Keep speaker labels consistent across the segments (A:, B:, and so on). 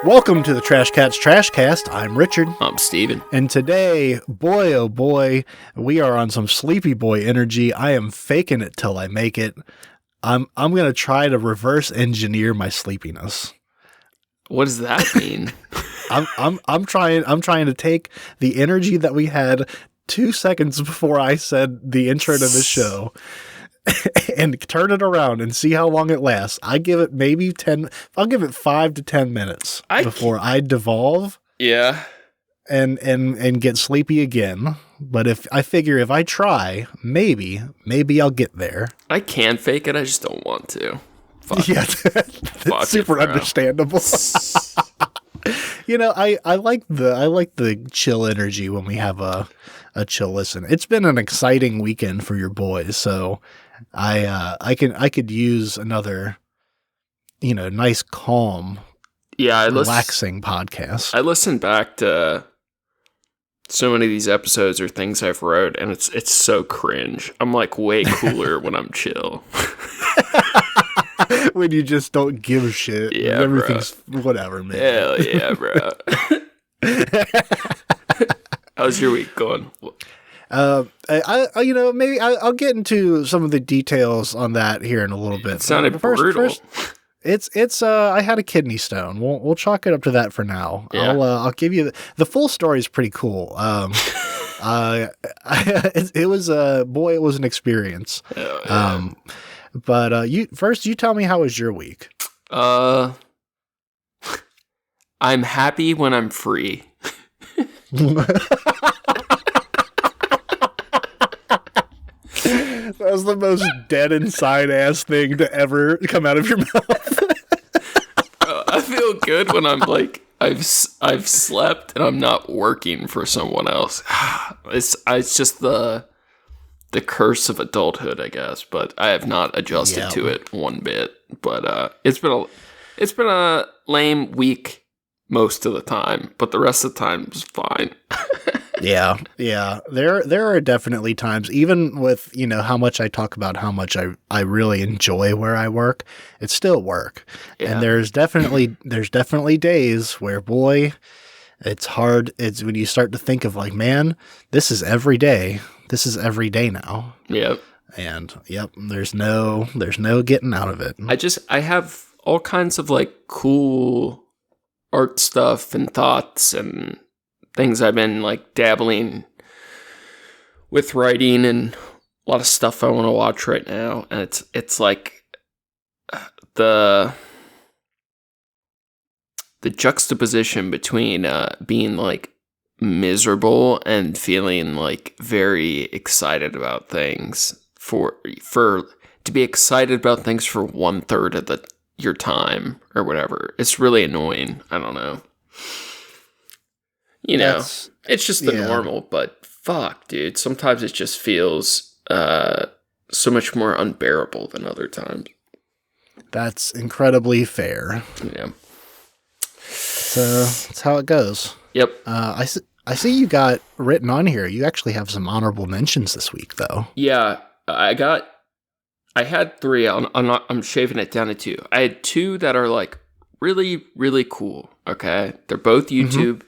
A: Welcome to the Trash Cats Trash Cast. I'm Richard.
B: I'm Steven.
A: And today, boy oh boy, we are on some sleepy boy energy. I am faking it till I make it. I'm going to try to reverse engineer my sleepiness.
B: What does that mean?
A: I'm trying to take the energy that we had 2 seconds before I said the intro to the show and turn it around and see how long it lasts. I give it maybe 10. I'll give it 5 to 10 minutes before I devolve.
B: Yeah.
A: And get sleepy again. But if I try, maybe I'll get there.
B: I can fake it. I just don't want to.
A: Fuck. Yeah, that's super understandable. You know, I like the chill energy when we have a chill listen. It's been an exciting weekend for your boys, so I could use another, nice, calm, relaxing podcast.
B: I listened back to so many of these episodes or things I've wrote, and it's so cringe. I'm like way cooler when I'm chill.
A: When you just don't give a shit.
B: Yeah,
A: everything's whatever, man.
B: Hell yeah, bro. How's your week going?
A: Maybe I'll get into some of the details on that here in a little bit.
B: It sounded brutal.
A: It's I had a kidney stone. We'll chalk it up to that for now. Yeah. I'll give you the full story is pretty cool. It was an experience.
B: Oh, yeah.
A: But you tell me, how was your week?
B: I'm happy when I'm free.
A: That was the most dead inside ass thing to ever come out of your mouth.
B: I feel good when I'm like I've slept and I'm not working for someone else. It's just the curse of adulthood, I guess, but I have not adjusted to it one bit. But it's been a lame week most of the time, but the rest of the time is fine.
A: Yeah. There are definitely times, even with how much I talk about how much I really enjoy where I work, it's still work, and there's definitely days where, boy, it's hard. It's when you start to think of like, man, this is every day. This is every day now.
B: Yep.
A: And there's no getting out of it.
B: I have all kinds of like cool art stuff and thoughts and things I've been like dabbling with writing and a lot of stuff I want to watch right now. And it's like the juxtaposition between being like miserable and feeling like very excited about things for to be excited about things for 1/3 of your time or whatever. It's really annoying. I don't know. It's just the normal, but fuck, dude. Sometimes it just feels so much more unbearable than other times.
A: That's incredibly fair.
B: Yeah.
A: So that's how it goes.
B: Yep.
A: I see you got written on here. You actually have some honorable mentions this week, though.
B: Yeah, I had 3. I'm shaving it down to 2. I had 2 that are like really, really cool. Okay, they're both YouTube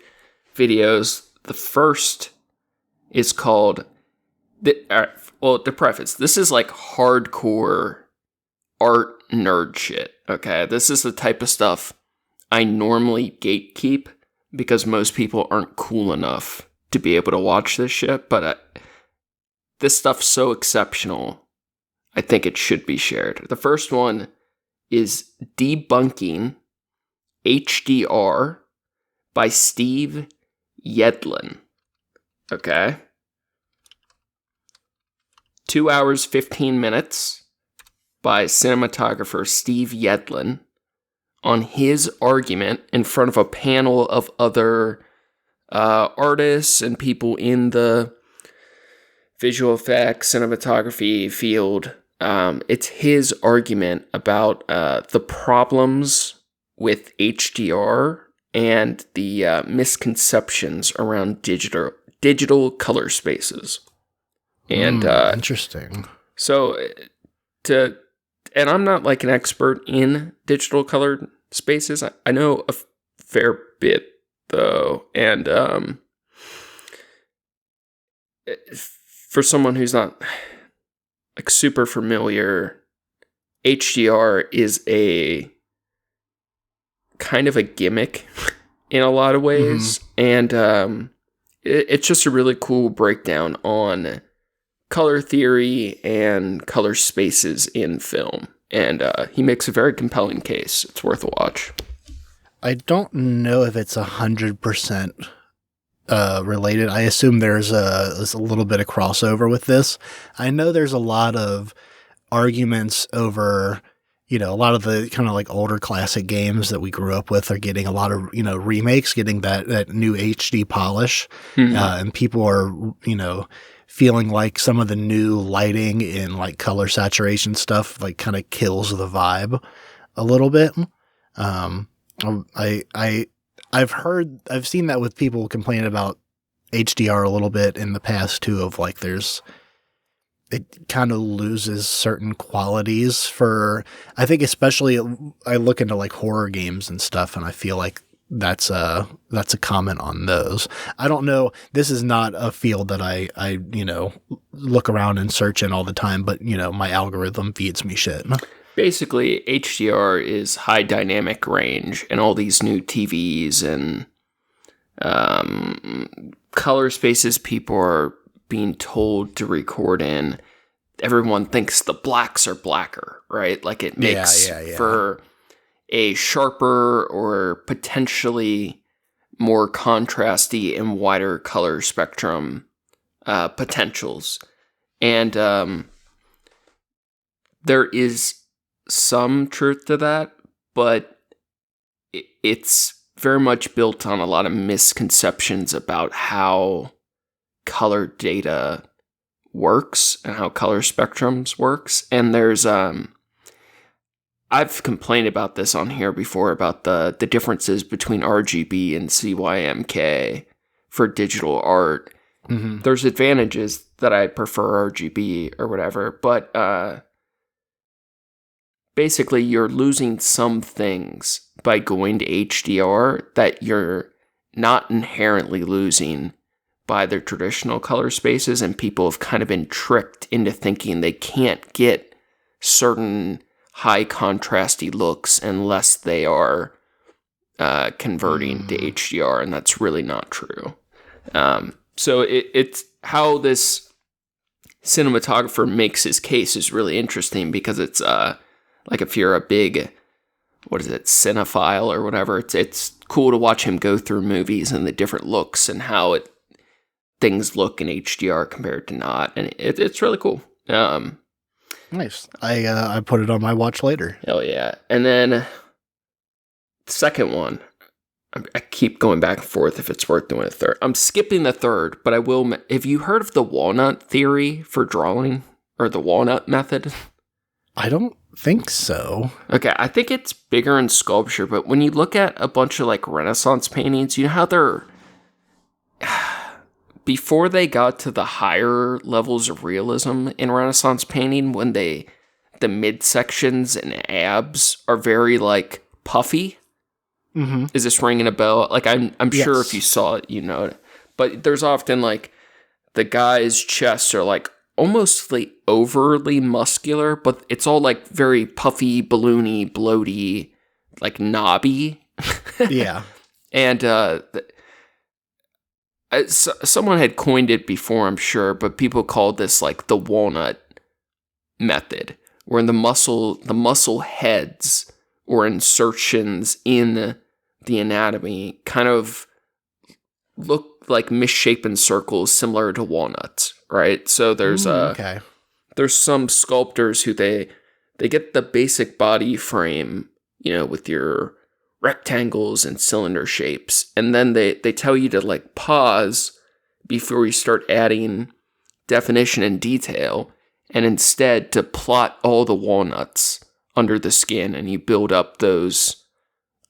B: videos. The first is called to preface, this is like hardcore art nerd shit. Okay, this is the type of stuff I normally gatekeep because most people aren't cool enough to be able to watch this shit, but this stuff's so exceptional, I think it should be shared. The first one is Debunking HDR by Steve Yedlin. Okay. 2 hours, 15 minutes by cinematographer Steve Yedlin on his argument in front of a panel of other artists and people in the visual effects, cinematography field. It's his argument about the problems with HDR and the misconceptions around digital color spaces. And
A: interesting.
B: So and I'm not like an expert in digital colored spaces. I know a fair bit though, and for someone who's not like super familiar, HDR is a kind of a gimmick in a lot of ways, and it's just a really cool breakdown on color theory and color spaces in film, and he makes a very compelling case. It's worth a watch.
A: I don't know if it's 100% related. I assume there's a little bit of crossover with this. I know there's a lot of arguments over, a lot of the kind of like older classic games that we grew up with are getting a lot of, remakes, getting that new HD polish. And people are, feeling like some of the new lighting and like color saturation stuff like kind of kills the vibe a little bit. I've seen that with people complaining about HDR a little bit in the past too, of like it kind of loses certain qualities for, I think especially I look into like horror games and stuff, and I feel like that's a comment on those. I don't know. This is not a field that I look around and search in all the time, but my algorithm feeds me shit.
B: Basically, HDR is high dynamic range, and all these new TVs and color spaces people are being told to record in. Everyone thinks the blacks are blacker, right? Like it makes for a sharper or potentially more contrasty and wider color spectrum potentials. And there is some truth to that, but it's very much built on a lot of misconceptions about how color data works and how color spectrums works. And there's I've complained about this on here before about the differences between RGB and CYMK for digital art. There's advantages that I prefer RGB or whatever, but basically you're losing some things by going to HDR that you're not inherently losing by their traditional color spaces, and people have kind of been tricked into thinking they can't get certain high contrasty looks unless they are converting to HDR, and that's really not true. So it's how this cinematographer makes his case is really interesting, because it's like if you're a big, cinephile or whatever, it's cool to watch him go through movies and the different looks and how things look in HDR compared to not, and it's really cool.
A: Nice. I put it on my watch later.
B: Hell yeah. And then the second one, I keep going back and forth if it's worth doing a third. I'm skipping the third, but I will. Have you heard of the walnut theory for drawing, or the walnut method?
A: I don't think so.
B: Okay, I think it's bigger in sculpture, but when you look at a bunch of like Renaissance paintings, you know how they're before they got to the higher levels of realism in Renaissance painting, when the midsections and abs are very like puffy. Is this ringing a bell? Like I'm
A: Yes.
B: sure if you saw it, you know it. But there's often like the guy's chests are like almost like overly muscular, but it's all like very puffy, balloony, bloaty, like knobby.
A: Yeah.
B: And someone had coined it before, I'm sure, but people called this like the walnut method, where the muscle heads or insertions in the anatomy kind of look like misshapen circles similar to walnuts, right? So there's there's some sculptors who they get the basic body frame, with your rectangles and cylinder shapes, and then they tell you to like pause before you start adding definition and detail, and instead to plot all the walnuts under the skin, and you build up those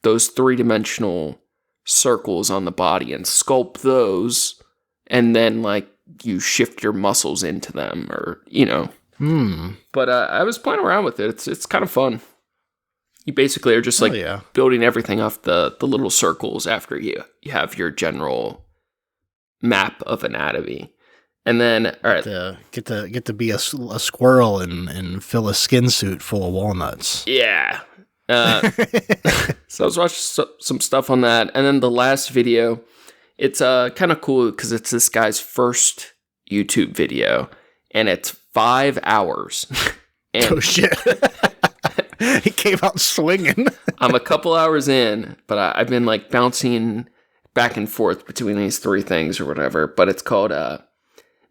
B: three-dimensional circles on the body and sculpt those, and then like you shift your muscles into them, or But I was playing around with it. It's kind of fun. You basically are just like
A: yeah.
B: building everything off the little circles after you have your general map of anatomy. And then, all right,
A: get to be a squirrel and fill a skin suit full of walnuts.
B: Yeah. So I was watching some stuff on that, and then the last video, it's kind of cool because it's this guy's first YouTube video, and it's 5 hours. And
A: oh shit! He came out swinging.
B: I'm a couple hours in, but I've been like bouncing back and forth between these three things or whatever. But it's called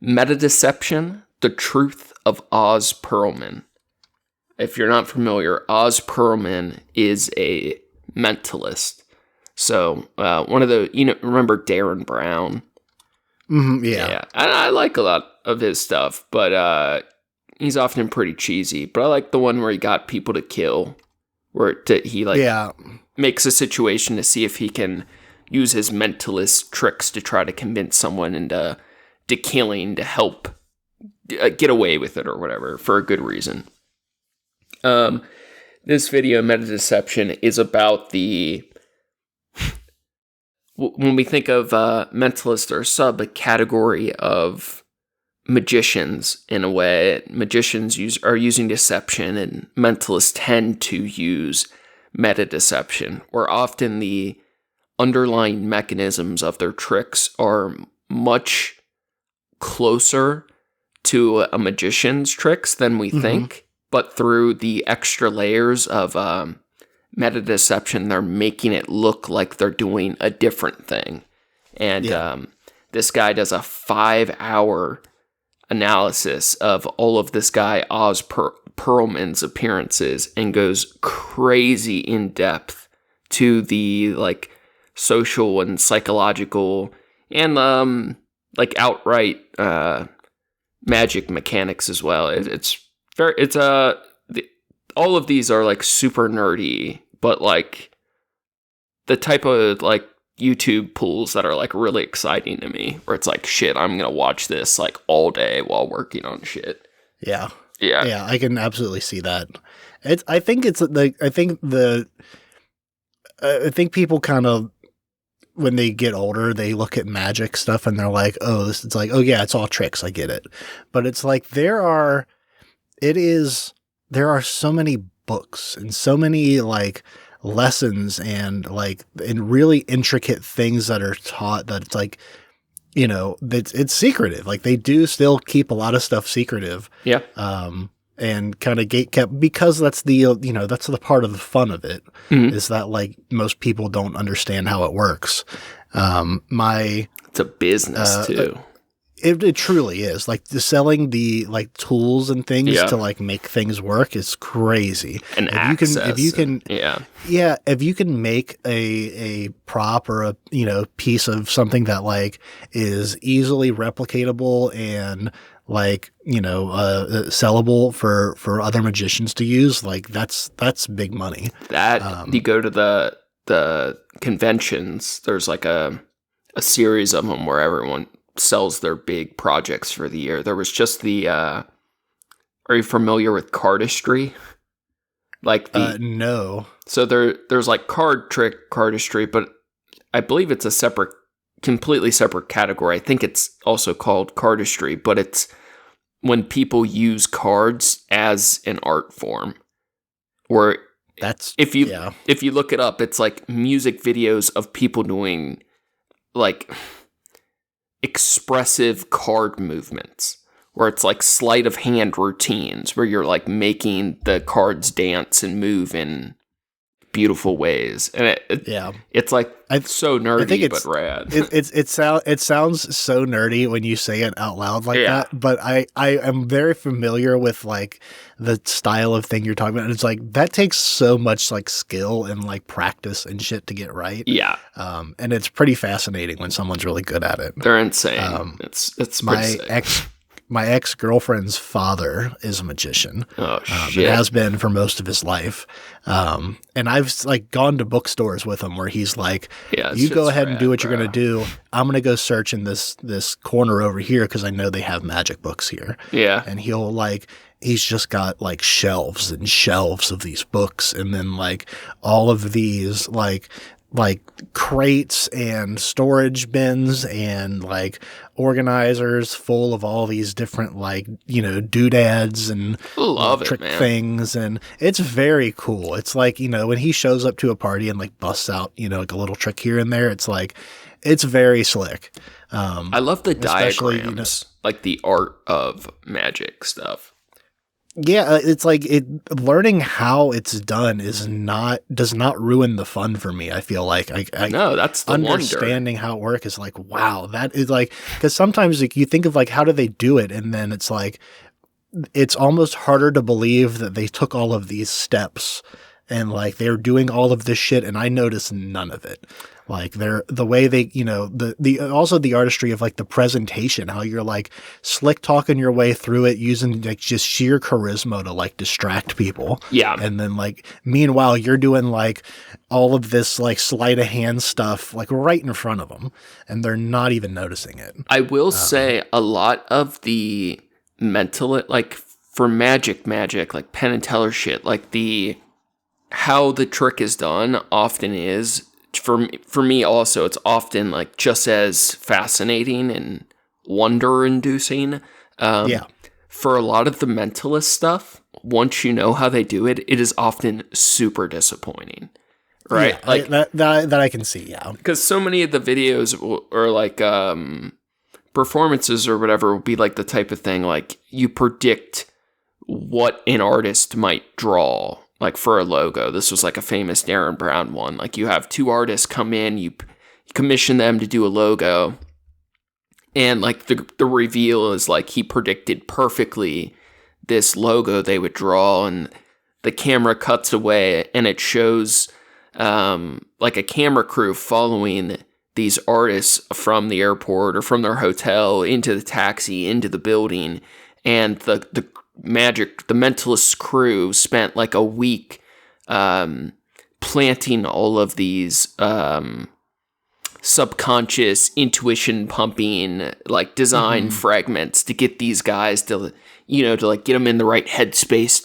B: Meta Deception: The Truth of Oz Perlman. If you're not familiar, Oz Perlman is a mentalist. So one of the, remember Darren Brown?
A: Mm-hmm, yeah.
B: I like a lot of his stuff, but he's often pretty cheesy. But I like the one where he got people to kill, where he makes a situation to see if he can use his mentalist tricks to try to convince someone into killing to help get away with it or whatever for a good reason. This video, Meta Deception, is about when we think of mentalists or subcategory of magicians in a way. Magicians are using deception, and mentalists tend to use meta deception, where often the underlying mechanisms of their tricks are much closer to a magician's tricks than we think. But through the extra layers of meta deception, they're making it look like they're doing a different thing. And this guy does a 5-hour analysis of all of this guy Oz Perlman's appearances and goes crazy in depth to the like social and psychological and like outright magic mechanics as well. All of these are like super nerdy, but like the type of like YouTube pulls that are like really exciting to me, where it's like, shit, I'm gonna watch this like all day while working on shit.
A: Yeah, I can absolutely see that. I think people kind of, when they get older, they look at magic stuff and they're like, it's it's all tricks. I get it, but it's like there are so many books and so many like lessons and really intricate things that are taught that it's like, it's secretive. Like they do still keep a lot of stuff secretive. Yeah. And kind of gatekept because that's that's the part of the fun of it, is that like most people don't understand how it works.
B: It's a business too.
A: It truly is. Like the selling the like tools and things to like make things work is crazy.
B: And if
A: you can make a prop or a piece of something that like is easily replicatable and like sellable for other magicians to use, like that's big money.
B: That you go to the conventions, there's like a series of them where everyone sells their big projects for the year. There was just are you familiar with cardistry? Like
A: no.
B: So there's like card trick cardistry, but I believe it's a completely separate category. I think it's also called cardistry, but it's when people use cards as an art form. Or if you look it up, it's like music videos of people doing like expressive card movements, where it's like sleight of hand routines where you're like making the cards dance and move in beautiful ways. And it's like so nerdy but rad.
A: It sounds so nerdy when you say it out loud like that, but I am very familiar with like the style of thing you're talking about, and it's like that takes so much like skill and like practice and shit to get right. And it's pretty fascinating when someone's really good at it.
B: They're insane. It's pretty sick.
A: my ex-girlfriend's father is a magician.
B: Oh, shit.
A: It has been for most of his life. And I've like gone to bookstores with him where he's like, you go ahead and do what you're going to do. I'm going to go search in this corner over here because I know they have magic books here.
B: Yeah.
A: And he's just got like shelves and shelves of these books, and then like all of these like crates and storage bins and like organizers full of all these different like, doodads and trick things. And it's very cool. It's like, when he shows up to a party and like busts out, like a little trick here and there, it's like, it's very slick.
B: I love the diagrams, like the art of magic stuff.
A: Yeah, it's like learning how it's done does not ruin the fun for me. I feel like
B: no, that's the
A: understanding
B: wonder.
A: How it works is like, wow, that is like, because sometimes like you think of like how do they do it, and then it's like it's almost harder to believe that they took all of these steps and like they're doing all of this shit, and I noticed none of it. Like the way they, also the artistry of like the presentation, how you're like slick talking your way through it using like just sheer charisma to like distract people.
B: Yeah.
A: And then like, meanwhile, you're doing like all of this like sleight of hand stuff, like right in front of them, and they're not even noticing it.
B: I will say a lot of the mental, like for magic, like Penn and Teller shit, like how the trick is done often is, for me also, it's often like just as fascinating and wonder-inducing.
A: Yeah.
B: For a lot of the mentalist stuff, once you know how they do it, it is often super disappointing, right?
A: Yeah,
B: like
A: that I can see, yeah.
B: Because so many of the videos or like performances or whatever will be like the type of thing like you predict what an artist might draw. Like for a logo, this was like a famous Darren Brown one. Like you have two artists come in, you commission them to do a logo, and like the reveal is like he predicted perfectly this logo they would draw, and the camera cuts away and it shows like a camera crew following these artists from the airport or from their hotel into the taxi, into the building, and the mentalist crew spent like a week planting all of these subconscious intuition pumping like design fragments to get these guys to like get them in the right headspace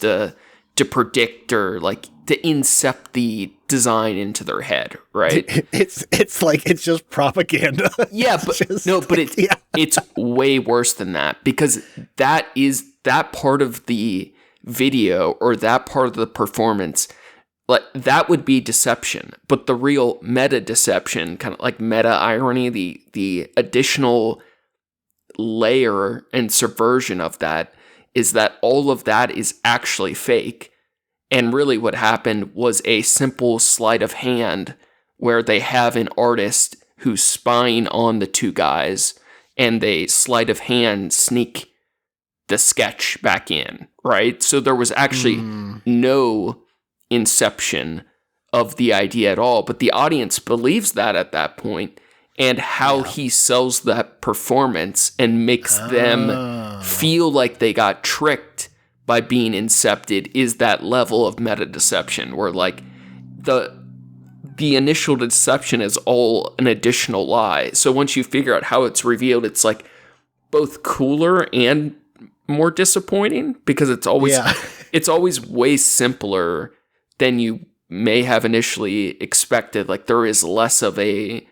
B: to predict or like to incept the design into their head, right?
A: It's like it's just propaganda.
B: Yeah, but it's way worse than that, because that part of the video or that part of the performance, like that would be deception. But the real meta deception, kind of like meta irony, the additional layer and subversion of that is that all of that is actually fake. And really what happened was a simple sleight of hand where they have an artist who's spying on the two guys, and they sleight of hand sneak the sketch back in, right? So there was actually no inception of the idea at all, but the audience believes that at that point, and how he sells that performance and makes them feel like they got tricked by being incepted is that level of meta deception where like the initial deception is all an additional lie. So once you figure out how it's revealed, it's like both cooler and more disappointing, because it's always way simpler than you may have initially expected. Like there is less of a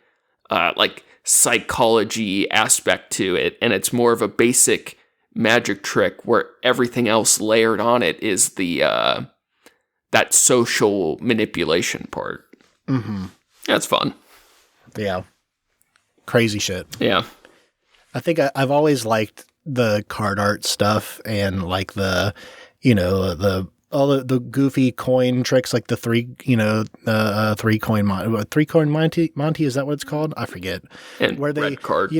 B: like psychology aspect to it, and it's more of a basic magic trick where everything else layered on it is the that social manipulation part. That's fun.
A: Yeah, crazy shit.
B: Yeah,
A: I think I've always liked the card art stuff and like the all the goofy coin tricks, like the three coin Monty, is that what it's called? I forget.
B: And
A: where they
B: red card.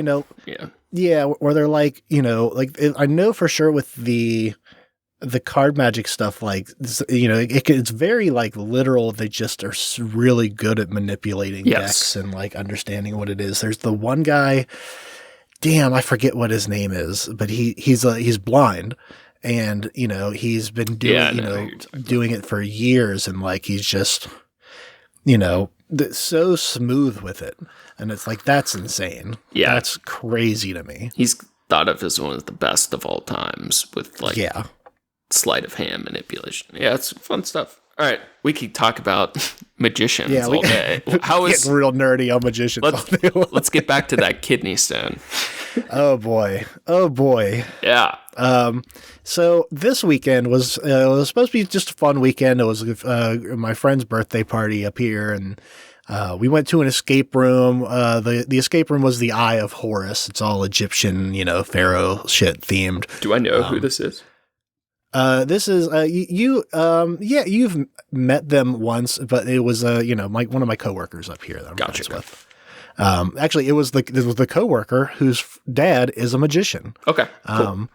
A: Yeah, where they're like, I know for sure with the card magic stuff, like, it's very like literal. They just are really good at manipulating decks and like understanding what it is. There's the one guy, damn, I forget what his name is, but he's blind, and he's been doing doing it for years, and like he's just so smooth with it, and it's like that's insane.
B: Yeah,
A: that's crazy to me.
B: He's thought of as one of the best of all times with like sleight of hand manipulation. Yeah, it's fun stuff. All right, we could talk about magicians all day. How is
A: getting real nerdy on magicians?
B: Let's get back to that kidney stone.
A: Oh boy.
B: Yeah.
A: So this weekend was supposed to be just a fun weekend. It was my friend's birthday party up here, and we went to an escape room. The escape room was the Eye of Horus. It's all Egyptian, pharaoh shit themed.
B: Do I know who this is?
A: This is you've met them once, but it was one of my coworkers up here that I'm friends with. Actually, it was the coworker whose dad is a magician.
B: Okay, cool.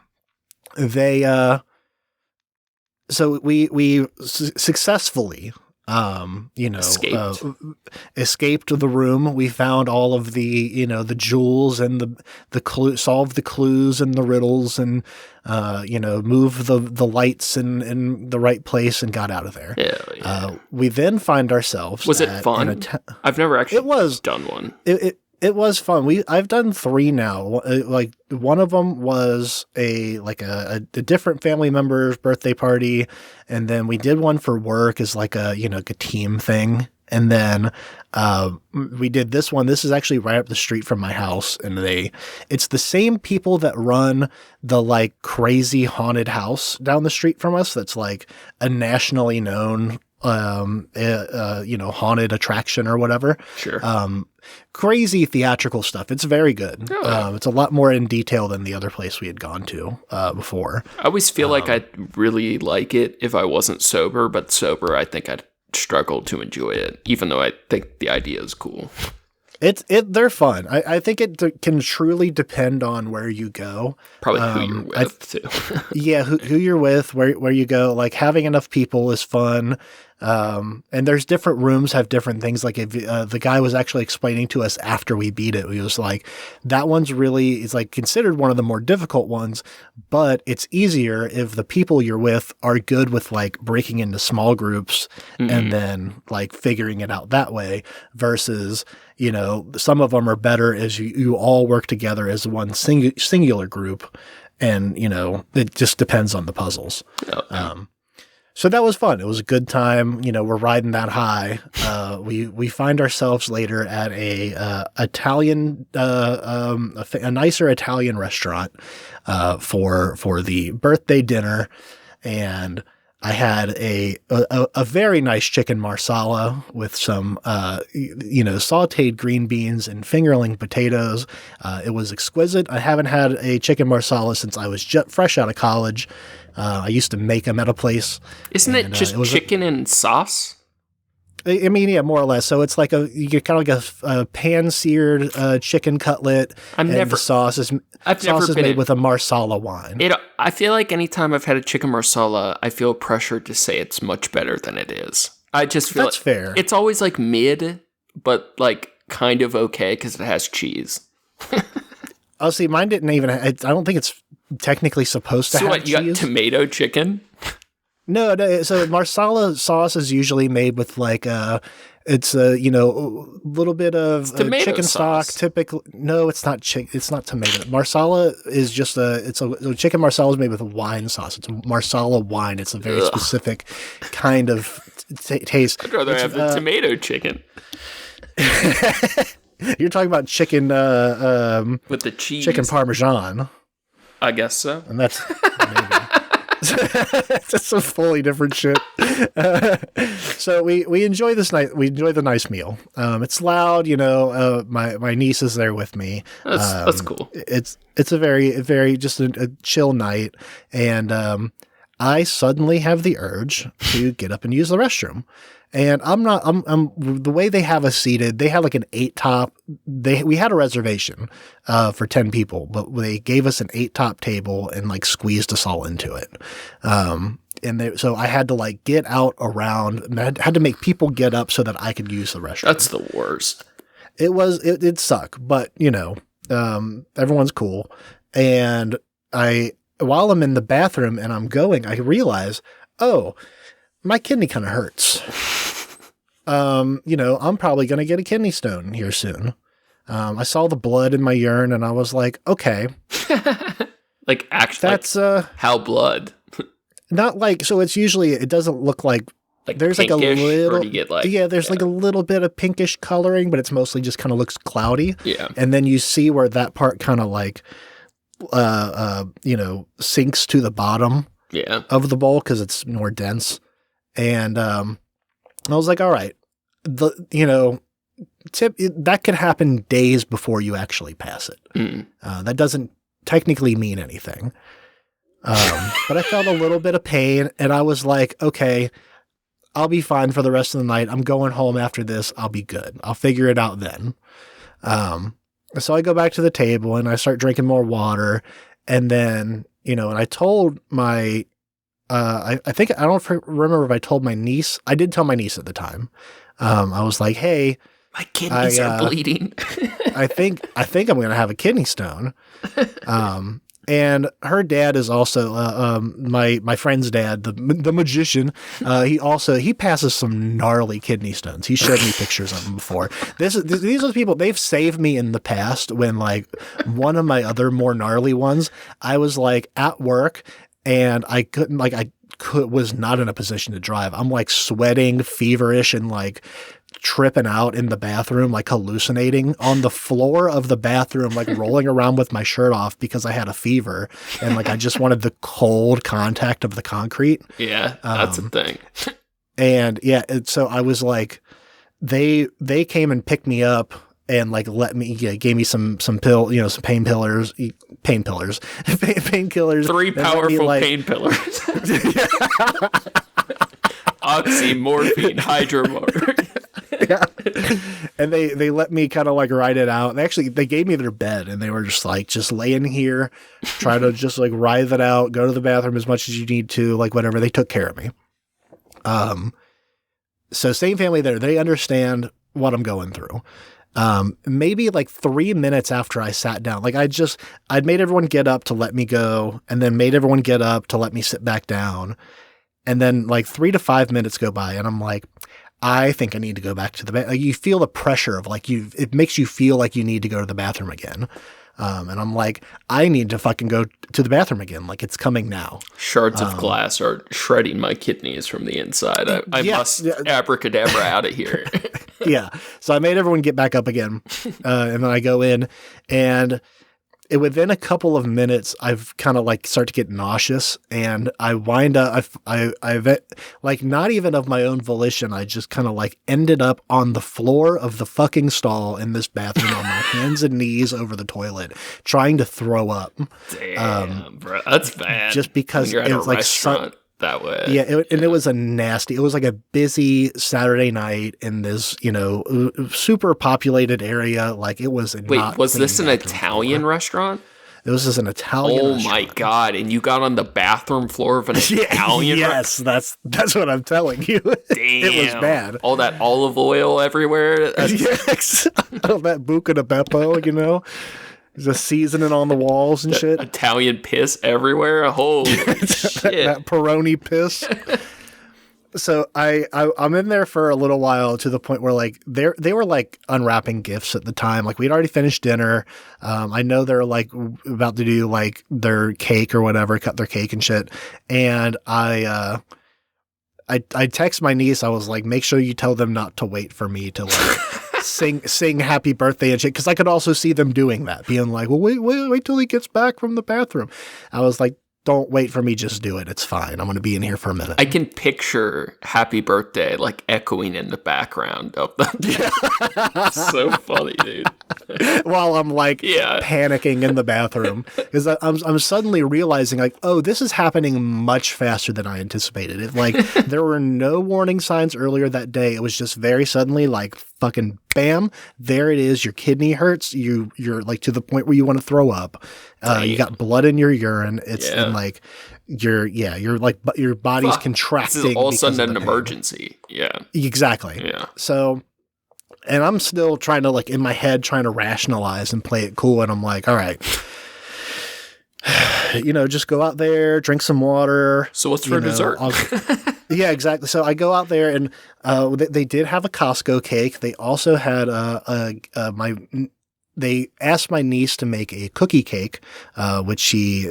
A: So we successfully escaped the room. We found all of the the jewels and the clue, solved the clues and the riddles, and moved the lights in the right place and got out of there.
B: Yeah.
A: We then find ourselves.
B: Was it fun? I've never actually done one.
A: It was fun. I've done 3 now. Like one of them was a different family member's birthday party, and then we did one for work as like a team thing. And then we did this one. This is actually right up the street from my house, and it's the same people that run the like crazy haunted house down the street from us. That's like a nationally known haunted attraction or whatever.
B: Sure.
A: Crazy theatrical stuff. It's very good. Oh. It's a lot more in detail than the other place we had gone to before.
B: I always feel like I'd really like it if I wasn't sober, but sober, I think I'd struggle to enjoy it, even though I think the idea is cool.
A: They're fun. I think it can truly depend on where you go.
B: Probably who you're with too.
A: Yeah, who you're with, where you go. Like having enough people is fun. And there's different rooms have different things. Like if the guy was actually explaining to us after we beat it, he was like, that one's really is like considered one of the more difficult ones, but it's easier if the people you're with are good with like breaking into small groups and then like figuring it out that way versus, some of them are better as you all work together as one singular group. And, it just depends on the puzzles.
B: Okay.
A: So that was fun. It was a good time. We're riding that high. We find ourselves later at a Italian, a nicer Italian restaurant for the birthday dinner, and I had a very nice chicken marsala with some sautéed green beans and fingerling potatoes. It was exquisite. I haven't had a chicken marsala since I was fresh out of college. I used to make them at a place.
B: Isn't it just chicken and sauce?
A: I mean, yeah, more or less. So it's like you get kind of like a pan-seared chicken cutlet. The sauce is made with a marsala wine.
B: I feel like anytime I've had a chicken marsala, I feel pressured to say it's much better than it is. I just feel
A: that's fair.
B: It's always like mid, but like kind of okay because it has cheese.
A: Oh, see, mine didn't even. I don't think it's technically supposed to have cheese. So what, you got
B: tomato chicken?
A: No. So marsala sauce is usually made with like it's a little bit of chicken stock. Typically, no, it's not chicken. It's not tomato. Marsala is just chicken marsala is made with a wine sauce. It's a marsala wine. It's a very specific kind of taste.
B: I'd rather have the tomato chicken.
A: You're talking about chicken
B: with the cheese,
A: chicken parmesan.
B: I guess so,
A: and that's that's a fully different shit. So we enjoy this night. We enjoy the nice meal. It's loud, my niece is there with me.
B: That's cool.
A: It's a very just a chill night, and I suddenly have the urge to get up and use the restroom. And I'm the way they have us seated, they have like an 8-top. We had a reservation for 10 people, but they gave us an 8-top table and like squeezed us all into it. So I had to like get out around, and I had to make people get up so that I could use the restroom.
B: That's the worst.
A: It'd suck, but Everyone's cool. And while I'm in the bathroom and I'm going, I realize, oh, my kidney kind of hurts. I'm probably going to get a kidney stone here soon. I saw the blood in my urine and I was like, okay.
B: Like, actually, that's how blood?
A: Not like, so it's usually, it doesn't look like there's like a little, there's like a little bit of pinkish coloring, but it's mostly just kind of looks cloudy.
B: Yeah.
A: And then you see where that part kind of like, sinks to the bottom of the bowl because it's more dense. And I was like, all right, that could happen days before you actually pass it. That doesn't technically mean anything. But I felt a little bit of pain and I was like, okay, I'll be fine for the rest of the night. I'm going home after this. I'll be good. I'll figure it out then. So I go back to the table and I start drinking more water. And then, and I told my, I don't remember if I told my niece. I did tell my niece at the time. I was like, hey,
B: my kidneys are bleeding.
A: I think I'm going to have a kidney stone. And her dad is also my friend's dad, the magician. He passes some gnarly kidney stones. He showed me pictures of them before. These are the people, they've saved me in the past when like one of my other more gnarly ones, I was like at work and I couldn't was not in a position to drive. I'm like sweating, feverish, and like tripping out in the bathroom, like hallucinating on the floor of the bathroom, like rolling around with my shirt off because I had a fever and like I just wanted the cold contact of the concrete.
B: Yeah, that's a thing.
A: And so I was like, they came and picked me up and like gave me some painkillers.
B: 3 powerful painkillers. Oxy, morphine, hydromorphine.
A: Yeah. And they let me kind of like ride it out. They gave me their bed and they were just like, just lay in here, try to just like ride it out, go to the bathroom as much as you need to, like whatever. They took care of me. So same family there. They understand what I'm going through. Maybe like 3 minutes after I sat down, like I'd made everyone get up to let me go and then made everyone get up to let me sit back down. And then like 3 to 5 minutes go by and I'm like, I think I need to go back to the bed. Like you feel the pressure of like it makes you feel like you need to go to the bathroom again. And I'm like, I need to fucking go to the bathroom again. Like it's coming now.
B: Shards of glass are shredding my kidneys from the inside. I must abracadabra out of here.
A: Yeah. So I made everyone get back up again. And then I go in and within a couple of minutes, I've kind of like start to get nauseous and I wind up, I've like not even of my own volition. I just kind of like ended up on the floor of the fucking stall in this bathroom on my hands and knees over the toilet, trying to throw up.
B: Damn, bro, that's bad.
A: Just because
B: it was like that way.
A: Yeah, it was it was like a busy Saturday night in this, super populated area. Like it was.
B: Wait, was this an Italian restaurant?
A: It was just an Italian restaurant.
B: My God. And you got on the bathroom floor of an Italian
A: Yes, that's what I'm telling you.
B: Damn.
A: It was bad.
B: All that olive oil everywhere.
A: Yes. All that buca de beppo, just seasoning on the walls and shit.
B: Italian piss everywhere. Holy shit.
A: That Peroni piss. So I'm in there for a little while to the point where like they were like unwrapping gifts at the time. Like we'd already finished dinner. I know they're like about to do like their cake or whatever, cut their cake and shit. And I text my niece. I was like, make sure you tell them not to wait for me to like sing happy birthday and shit. Cause I could also see them doing that, being like, well, wait till he gets back from the bathroom. I was like, don't wait for me, just do it. It's fine. I'm going to be in here for a minute.
B: I can picture happy birthday like echoing in the background of them. It's so funny, dude.
A: While I'm like panicking in the bathroom. Because I'm suddenly realizing like, oh, this is happening much faster than I anticipated. It like there were no warning signs earlier that day. It was just very suddenly like fucking bam, there it is. Your kidney hurts. You're like to the point where you want to throw up. You got blood in your urine. And like you're like your body's contracting.
B: This is all of a sudden an emergency. Yeah,
A: exactly.
B: Yeah.
A: So and I'm still trying to, like, in my head, trying to rationalize and play it cool. And I'm like, all right, just go out there, drink some water.
B: So what's for dessert?
A: Yeah, exactly. So I go out there, and they did have a Costco cake. They also had they asked my niece to make a cookie cake, which she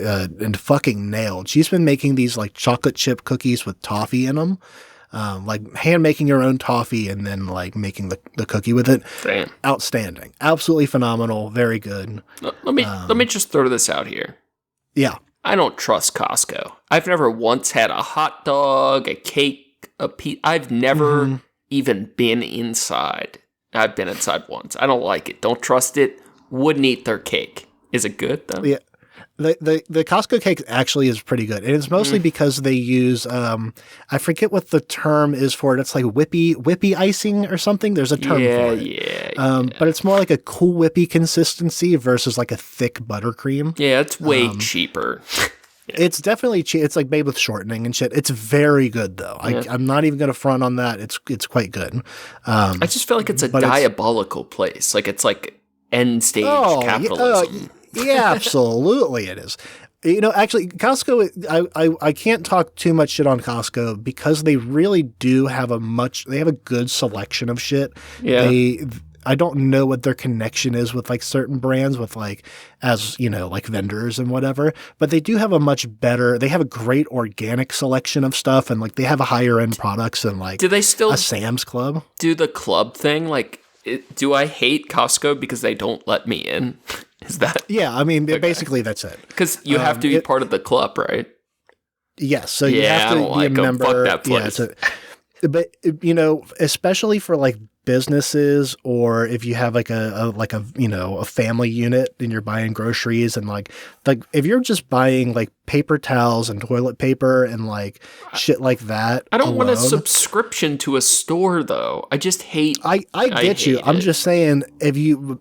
A: fucking nailed. She's been making these like chocolate chip cookies with toffee in them, like hand making your own toffee and then like making the cookie with it.
B: Damn.
A: Outstanding. Absolutely phenomenal. Very good.
B: Let me just throw this out here.
A: Yeah.
B: I don't trust Costco. I've never once had a hot dog, a cake, a pizza. I've never even been inside. I've been inside once. I don't like it. Don't trust it. Wouldn't eat their cake. Is it good though?
A: Yeah. The Costco cake actually is pretty good. And it's mostly because they use, I forget what the term is for it. It's like whippy icing or something. There's a term for it. Yeah. But it's more like a Cool Whippy consistency versus like a thick buttercream.
B: Yeah, it's way cheaper.
A: It's definitely cheap. It's like made with shortening and shit. It's very good though. Yeah. I'm not even going to front on that. It's quite good.
B: I just feel like it's a diabolical place. Like it's like end stage capitalism.
A: Yeah, absolutely it is. Actually, Costco, I can't talk too much shit on Costco because they really do have they have a good selection of shit.
B: Yeah.
A: I don't know what their connection is with like certain brands with like, as like vendors and whatever, but they do have they have a great organic selection of stuff, and like they have a higher end products and like,
B: do they still
A: a Sam's Club?
B: Do the club thing? Like, do I hate Costco because they don't let me in? Is that?
A: Yeah, I mean, basically that's it.
B: Because you have to be part of the club, right?
A: Yes, so you have to be a member.
B: Fuck that place.
A: Yeah, but especially for like businesses, or if you have like a family unit and you're buying groceries, and like if you're just buying like paper towels and toilet paper and like shit like that.
B: I don't want a subscription to a store though. I just hate.
A: I get you. I'm just saying, if you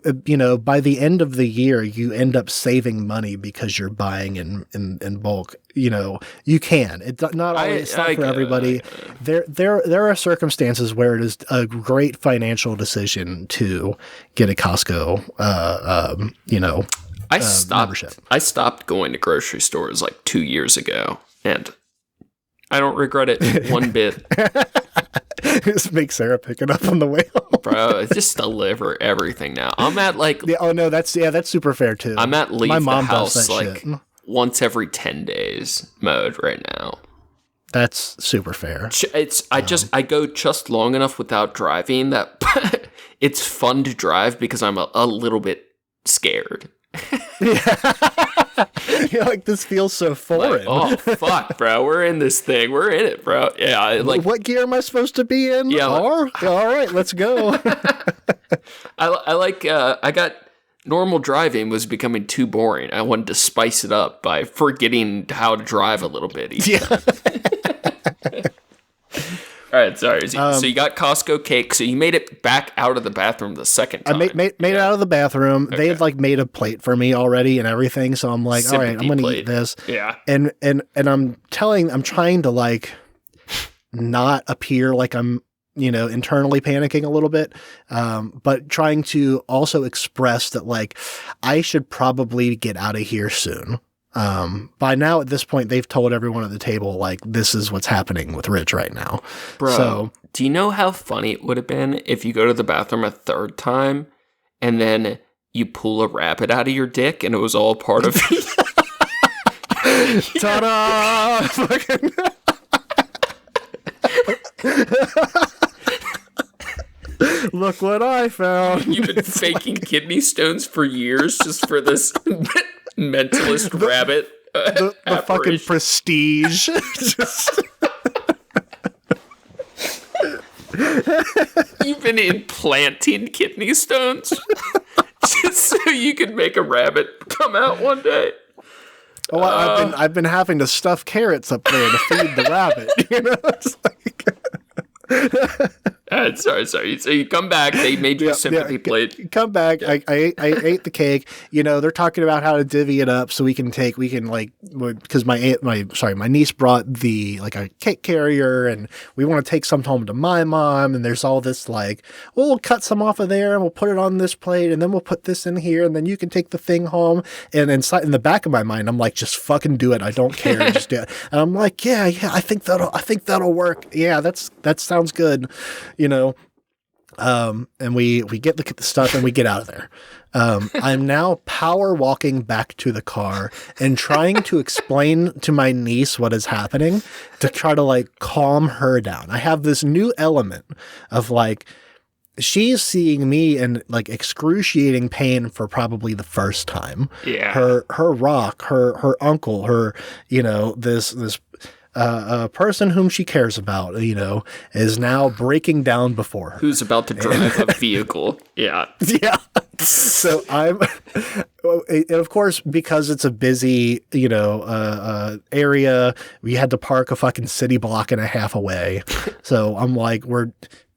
A: by the end of the year you end up saving money because you're buying in bulk. You can. It's not always. It's not for everybody. There are circumstances where it is a great financial decision to get a Costco. Membership.
B: I stopped going to grocery stores like 2 years ago, and I don't regret it one bit.
A: Just make Sarah pick it up on the way home.
B: Bro, just deliver everything now. I'm at like...
A: that's super fair too.
B: I'm at leave
A: My mom
B: the house
A: does that
B: like
A: shit.
B: Once every 10 days mode right now.
A: That's super fair.
B: I go just long enough without driving that it's fun to drive because I'm a little bit scared.
A: You're like, this feels so foreign.
B: Like, oh fuck, bro, we're in this thing. We're in it, bro. Yeah,
A: what gear am I supposed to be in?
B: Yeah,
A: all right, let's go.
B: I got normal driving was becoming too boring. I wanted to spice it up by forgetting how to drive a little bit. Yeah. All right, sorry. So you got Costco cake. So you made it back out of the bathroom the second time.
A: I made it out of the bathroom. Okay. They had like made a plate for me already and everything. So I'm like, all right, I'm going to eat this.
B: Yeah.
A: And I'm trying to like not appear like I'm, internally panicking a little bit, but trying to also express that like I should probably get out of here soon. By now at this point, they've told everyone at the table, like, this is what's happening with Rich right now.
B: Bro,
A: so,
B: do you know how funny it would have been if you go to the bathroom a third time and then you pull a rabbit out of your dick and it was all part of it?
A: Ta-da! Look what I found.
B: You've been faking kidney stones for years just for this mentalist rabbit.
A: The fucking prestige.
B: You've been implanting kidney stones just so you could make a rabbit come out one day.
A: Well, I've been having to stuff carrots up there to feed the rabbit. It's like
B: ahead. Sorry. So you come back. They made you a sympathy plate.
A: Come back. I ate the cake. They're talking about how to divvy it up so we can because my niece brought a cake carrier, and we want to take some home to my mom. And there's all this we'll cut some off of there and we'll put it on this plate, and then we'll put this in here, and then you can take the thing home. And inside, in the back of my mind, I'm like, just fucking do it. I don't care. Just do it. And I'm like, yeah, I think that'll work. Yeah, that sounds good. And we get the stuff and we get out of there. I'm now power walking back to the car and trying to explain to my niece what is happening to try to calm her down. I have this new element of she's seeing me in excruciating pain for probably the first time.
B: Yeah.
A: Her rock, her uncle, her, this a person whom she cares about, is now breaking down before her.
B: Who's about to drive a vehicle. Yeah.
A: Yeah. So and of course, because it's a busy, area, we had to park a fucking city block and a half away. So I'm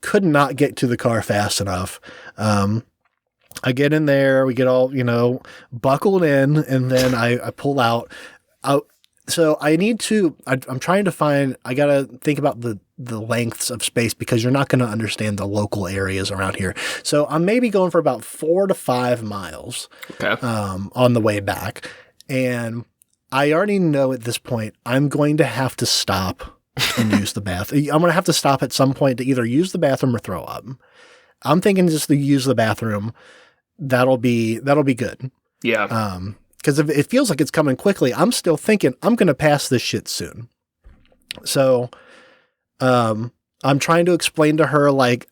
A: could not get to the car fast enough. I get in there, we get all, buckled in, and then I pull out. So I I'm trying to find, I got to think about the lengths of space, because you're not going to understand the local areas around here. So I'm maybe going for about 4 to 5 miles on the way back. And I already know at this point, I'm going to have to stop and use the bathroom. I'm going to have to stop at some point to either use the bathroom or throw up. I'm thinking just to use the bathroom. That'll be good.
B: Yeah.
A: Because if it feels like it's coming quickly, I'm still thinking I'm going to pass this shit soon. So, I'm trying to explain to her,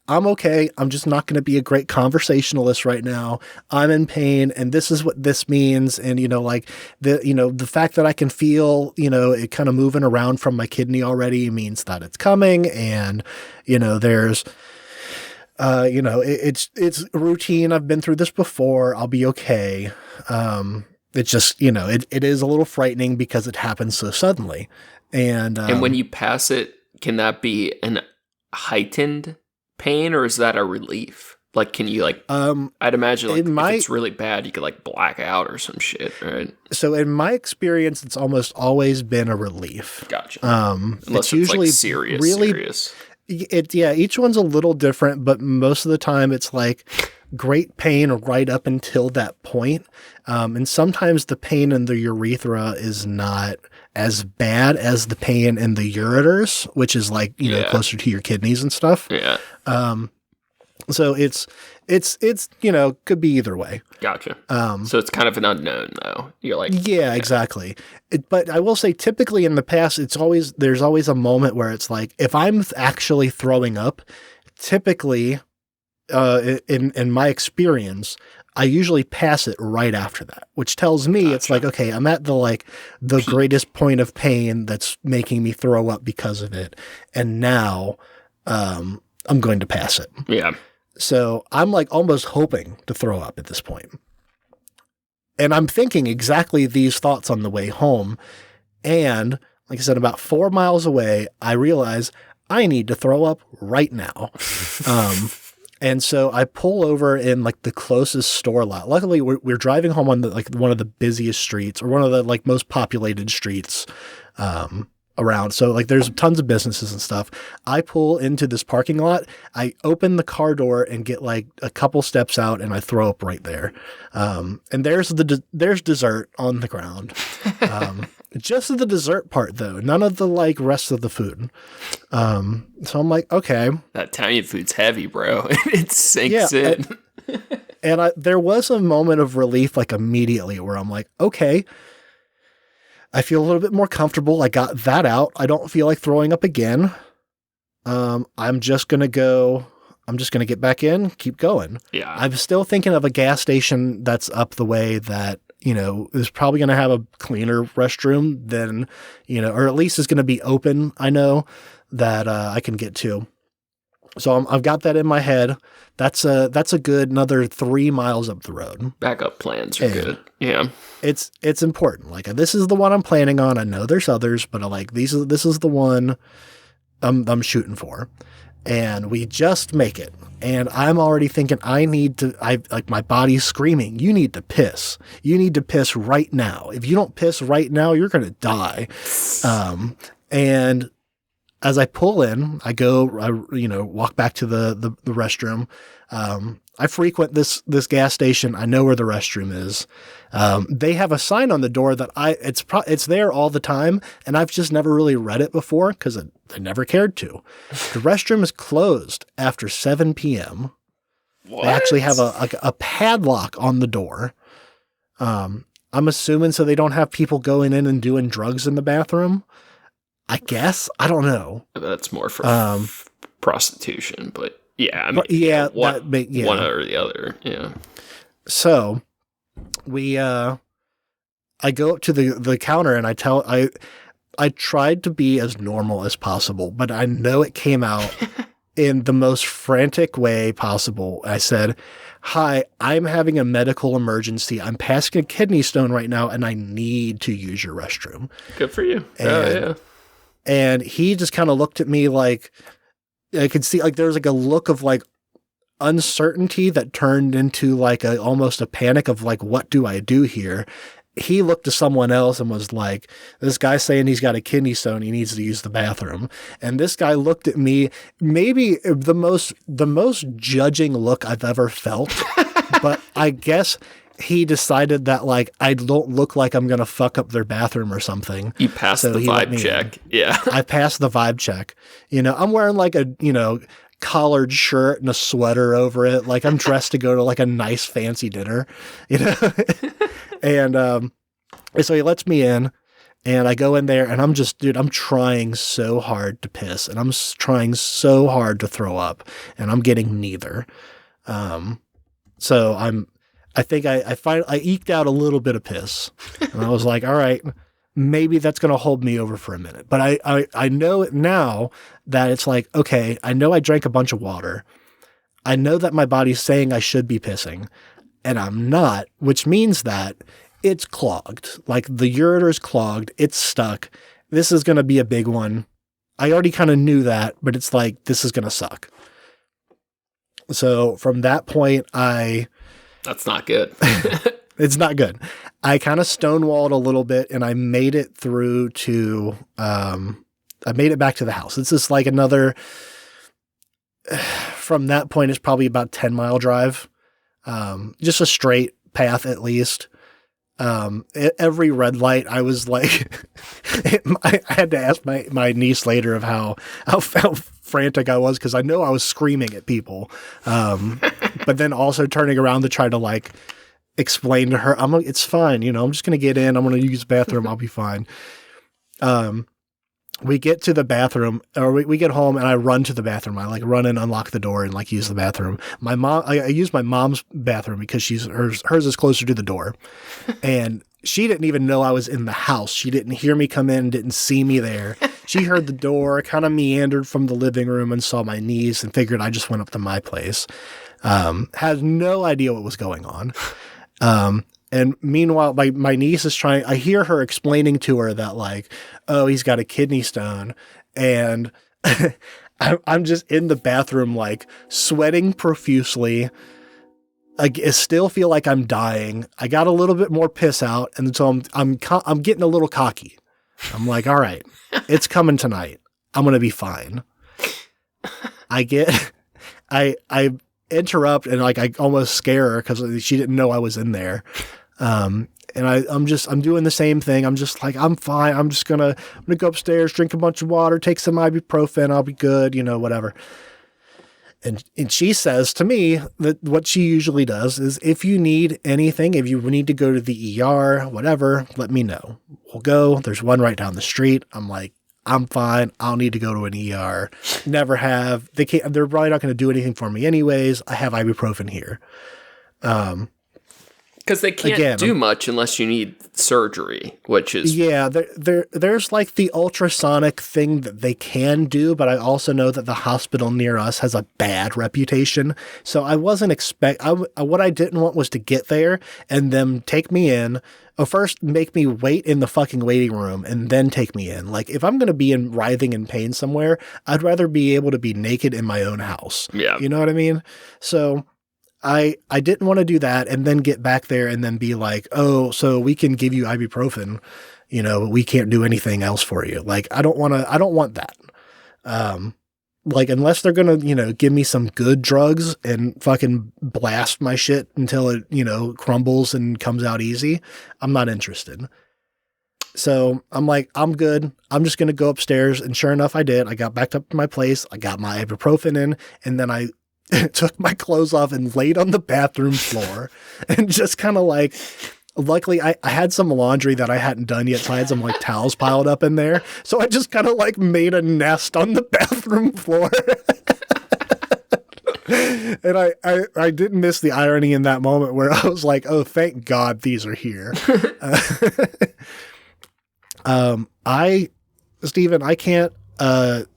A: I'm okay. I'm just not going to be a great conversationalist right now. I'm in pain, and this is what this means. And, the fact that I can feel, it kind of moving around from my kidney already means that it's coming. And, there's, it's routine. I've been through this before. I'll be okay. It's just, it is a little frightening because it happens so suddenly. And
B: when you pass it, can that be an heightened pain, or is that a relief? Can you I'd imagine if it's really bad, you could black out or some shit, right?
A: So in my experience, it's almost always been a relief.
B: Gotcha.
A: Unless it's usually
B: serious.
A: Each one's a little different, but most of the time it's great pain right up until that point. And sometimes the pain in the urethra is not as bad as the pain in the ureters, which is closer to your kidneys and stuff.
B: Yeah.
A: So it's could be either way.
B: Gotcha. So it's kind of an unknown though. You're
A: yeah, exactly. But I will say typically in the past, there's always a moment where it's if I'm actually throwing up, typically, in my experience, I usually pass it right after that, which tells me It's okay, I'm at the greatest point of pain that's making me throw up because of it. And now, I'm going to pass it.
B: Yeah.
A: So I'm almost hoping to throw up at this point. And I'm thinking exactly these thoughts on the way home. And like I said, about 4 miles away, I realize I need to throw up right now. And so I pull over in the closest store lot. Luckily, we're driving home on one of the busiest streets, or one of the most populated streets around. So there's tons of businesses and stuff. I pull into this parking lot. I open the car door and get a couple steps out, and I throw up right there. And there's dessert on the ground. Just the dessert part though, none of the rest of the food. So I'm okay.
B: That Italian food's heavy, bro. It sinks in.
A: And there was a moment of relief immediately where I'm okay, I feel a little bit more comfortable. I got that out. I don't feel like throwing up again. I'm just going to get back in, keep going.
B: Yeah.
A: I'm still thinking of a gas station that's up the way that, is probably going to have a cleaner restroom than, or at least is going to be open. I know that I can get to. So I've got that in my head. That's a good another 3 miles up the road.
B: Backup plans are good. Yeah.
A: It's important. This is the one I'm planning on. I know there's others, but this is the one I'm shooting for. and we just make it. And I'm already thinking my body's screaming, you need to piss. You need to piss right now. If you don't piss right now, you're going to die. And as I pull in, I walk back to the restroom. I frequent this gas station. I know where the restroom is. They have a sign on the door that it's there all the time, and I've just never really read it before because I never cared to. The restroom is closed after 7 p.m.
B: What?
A: They actually have a padlock on the door. I'm assuming so they don't have people going in and doing drugs in the bathroom. I guess. I don't know.
B: That's more for prostitution, but yeah, I mean, one or the other. Yeah.
A: So I go up to the counter and I tried to be as normal as possible, but I know it came out in the most frantic way possible. I said, "Hi, I'm having a medical emergency. I'm passing a kidney stone right now, and I need to use your restroom."
B: Good for you. Yeah.
A: And he just kind of looked at me like, I could see like there was like a look of like uncertainty that turned into like almost a panic of like, what do I do here? He looked to someone else and was like, this guy's saying he's got a kidney stone. He needs to use the bathroom. And this guy looked at me, maybe the most judging look I've ever felt. But I guess he decided that like, I don't look like I'm going to fuck up their bathroom or something.
B: You passed the vibe check. Yeah.
A: I passed the vibe check. I'm wearing like a, collared shirt and a sweater over it. Like I'm dressed to go to like a nice fancy dinner, and so he lets me in and I go in there and I'm trying so hard to piss and I'm trying so hard to throw up and I'm getting neither. So I think I eked out a little bit of piss and I was like, all right, maybe that's going to hold me over for a minute. But I know it now that it's like, okay, I know I drank a bunch of water. I know that my body's saying I should be pissing and I'm not, which means that it's clogged. Like the ureter's clogged. It's stuck. This is going to be a big one. I already kind of knew that, but it's like, this is going to suck. So from that point,
B: that's not good.
A: It's not good. I kind of stonewalled a little bit and I made it through to, I made it back to the house. It's just like from that point, it's probably about 10-mile drive. Just a straight path at least. At every red light, I was like, I had to ask my niece later of how frantic I was because I know I was screaming at people. But then also turning around to try to like, explain to her, it's fine. I'm just going to get in. I'm going to use the bathroom. I'll be fine. We get to the bathroom or we get home and I run to the bathroom. I like run and unlock the door and like use the bathroom. My mom, I use my mom's bathroom because hers is closer to the door and she didn't even know I was in the house. She didn't hear me come in, didn't see me there. She heard the door, kind of meandered from the living room and saw my niece and figured I just went up to my place. Had no idea what was going on. And meanwhile, my niece is I hear her explaining to her that like, oh, he's got a kidney stone. And I'm just in the bathroom, like sweating profusely. I still feel like I'm dying. I got a little bit more piss out. And so I'm getting a little cocky. I'm like, all right, it's coming tonight. I'm going to be fine. I interrupt and like I almost scare her because she didn't know I was in there. And I'm doing the same thing. I'm just like, I'm fine. I'm gonna go upstairs, drink a bunch of water, take some ibuprofen. I'll be good, whatever. And she says to me that what she usually does is if you need anything, if you need to go to the ER, whatever, let me know. We'll go. There's one right down the street. I'm like, I'm fine. I'll need to go to an ER. Never have. They're probably not going to do anything for me anyways. I have ibuprofen here.
B: Because they can't do much unless you need surgery, which is...
A: Yeah, there's like the ultrasonic thing that they can do, but I also know that the hospital near us has a bad reputation. So I wasn't what I didn't want was to get there and them take me in, or first make me wait in the fucking waiting room and then take me in. Like, if I'm going to be writhing in pain somewhere, I'd rather be able to be naked in my own house.
B: Yeah.
A: You know what I mean? So... I didn't want to do that and then get back there and then be like, oh, so we can give you ibuprofen, you know, we can't do anything else for you. Like, I don't want that. Like, unless they're going to, you know, give me some good drugs and fucking blast my shit until it, you know, crumbles and comes out easy, I'm not interested. So I'm like, I'm good. I'm just going to go upstairs. And sure enough, I did. I got back up to my place. I got my ibuprofen in, and then I took my clothes off and laid on the bathroom floor and just kind of like, luckily I had some laundry that I hadn't done yet. So I had some like towels piled up in there. So I just kind of like made a nest on the bathroom floor. And I didn't miss the irony in that moment where I was like, oh, thank God these are here. Steven, I can't, the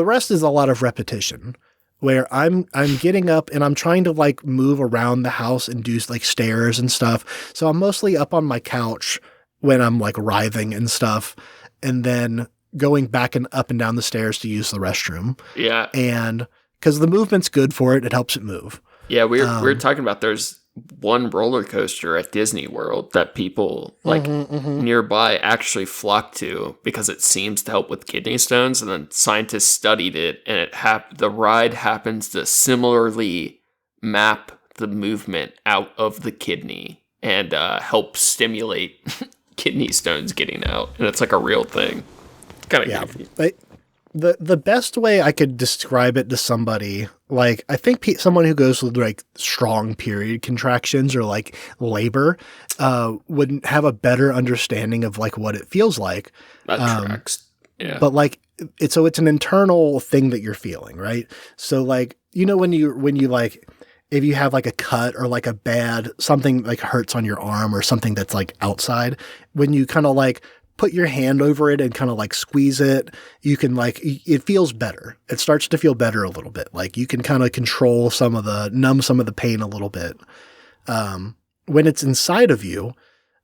A: rest is a lot of repetition. Where I'm getting up and I'm trying to like move around the house and do like stairs and stuff. So I'm mostly up on my couch when I'm like writhing and stuff, and then going back and up and down the stairs to use the restroom.
B: Yeah.
A: And because the movement's good for it, it helps it move.
B: Yeah, we're talking about there's one roller coaster at Disney World that people like nearby actually flock to because it seems to help with kidney stones, and then scientists studied it, and the ride happens to similarly map the movement out of the kidney and help stimulate kidney stones getting out, and it's like a real thing. Kind of goofy.
A: The best way I could describe it to somebody, like, I think someone who goes through like strong period contractions or like labor would have a better understanding of like what it feels like.
B: That tracks. Yeah.
A: But like, it's an internal thing that you're feeling, right? So like, you know, when you like, if you have like a cut or like a bad, something like hurts on your arm or something that's like outside, when you kind of like put your hand over it and kind of like squeeze it, you can like, it feels better. It starts to feel better a little bit. Like you can kind of control numb some of the pain a little bit. When it's inside of you,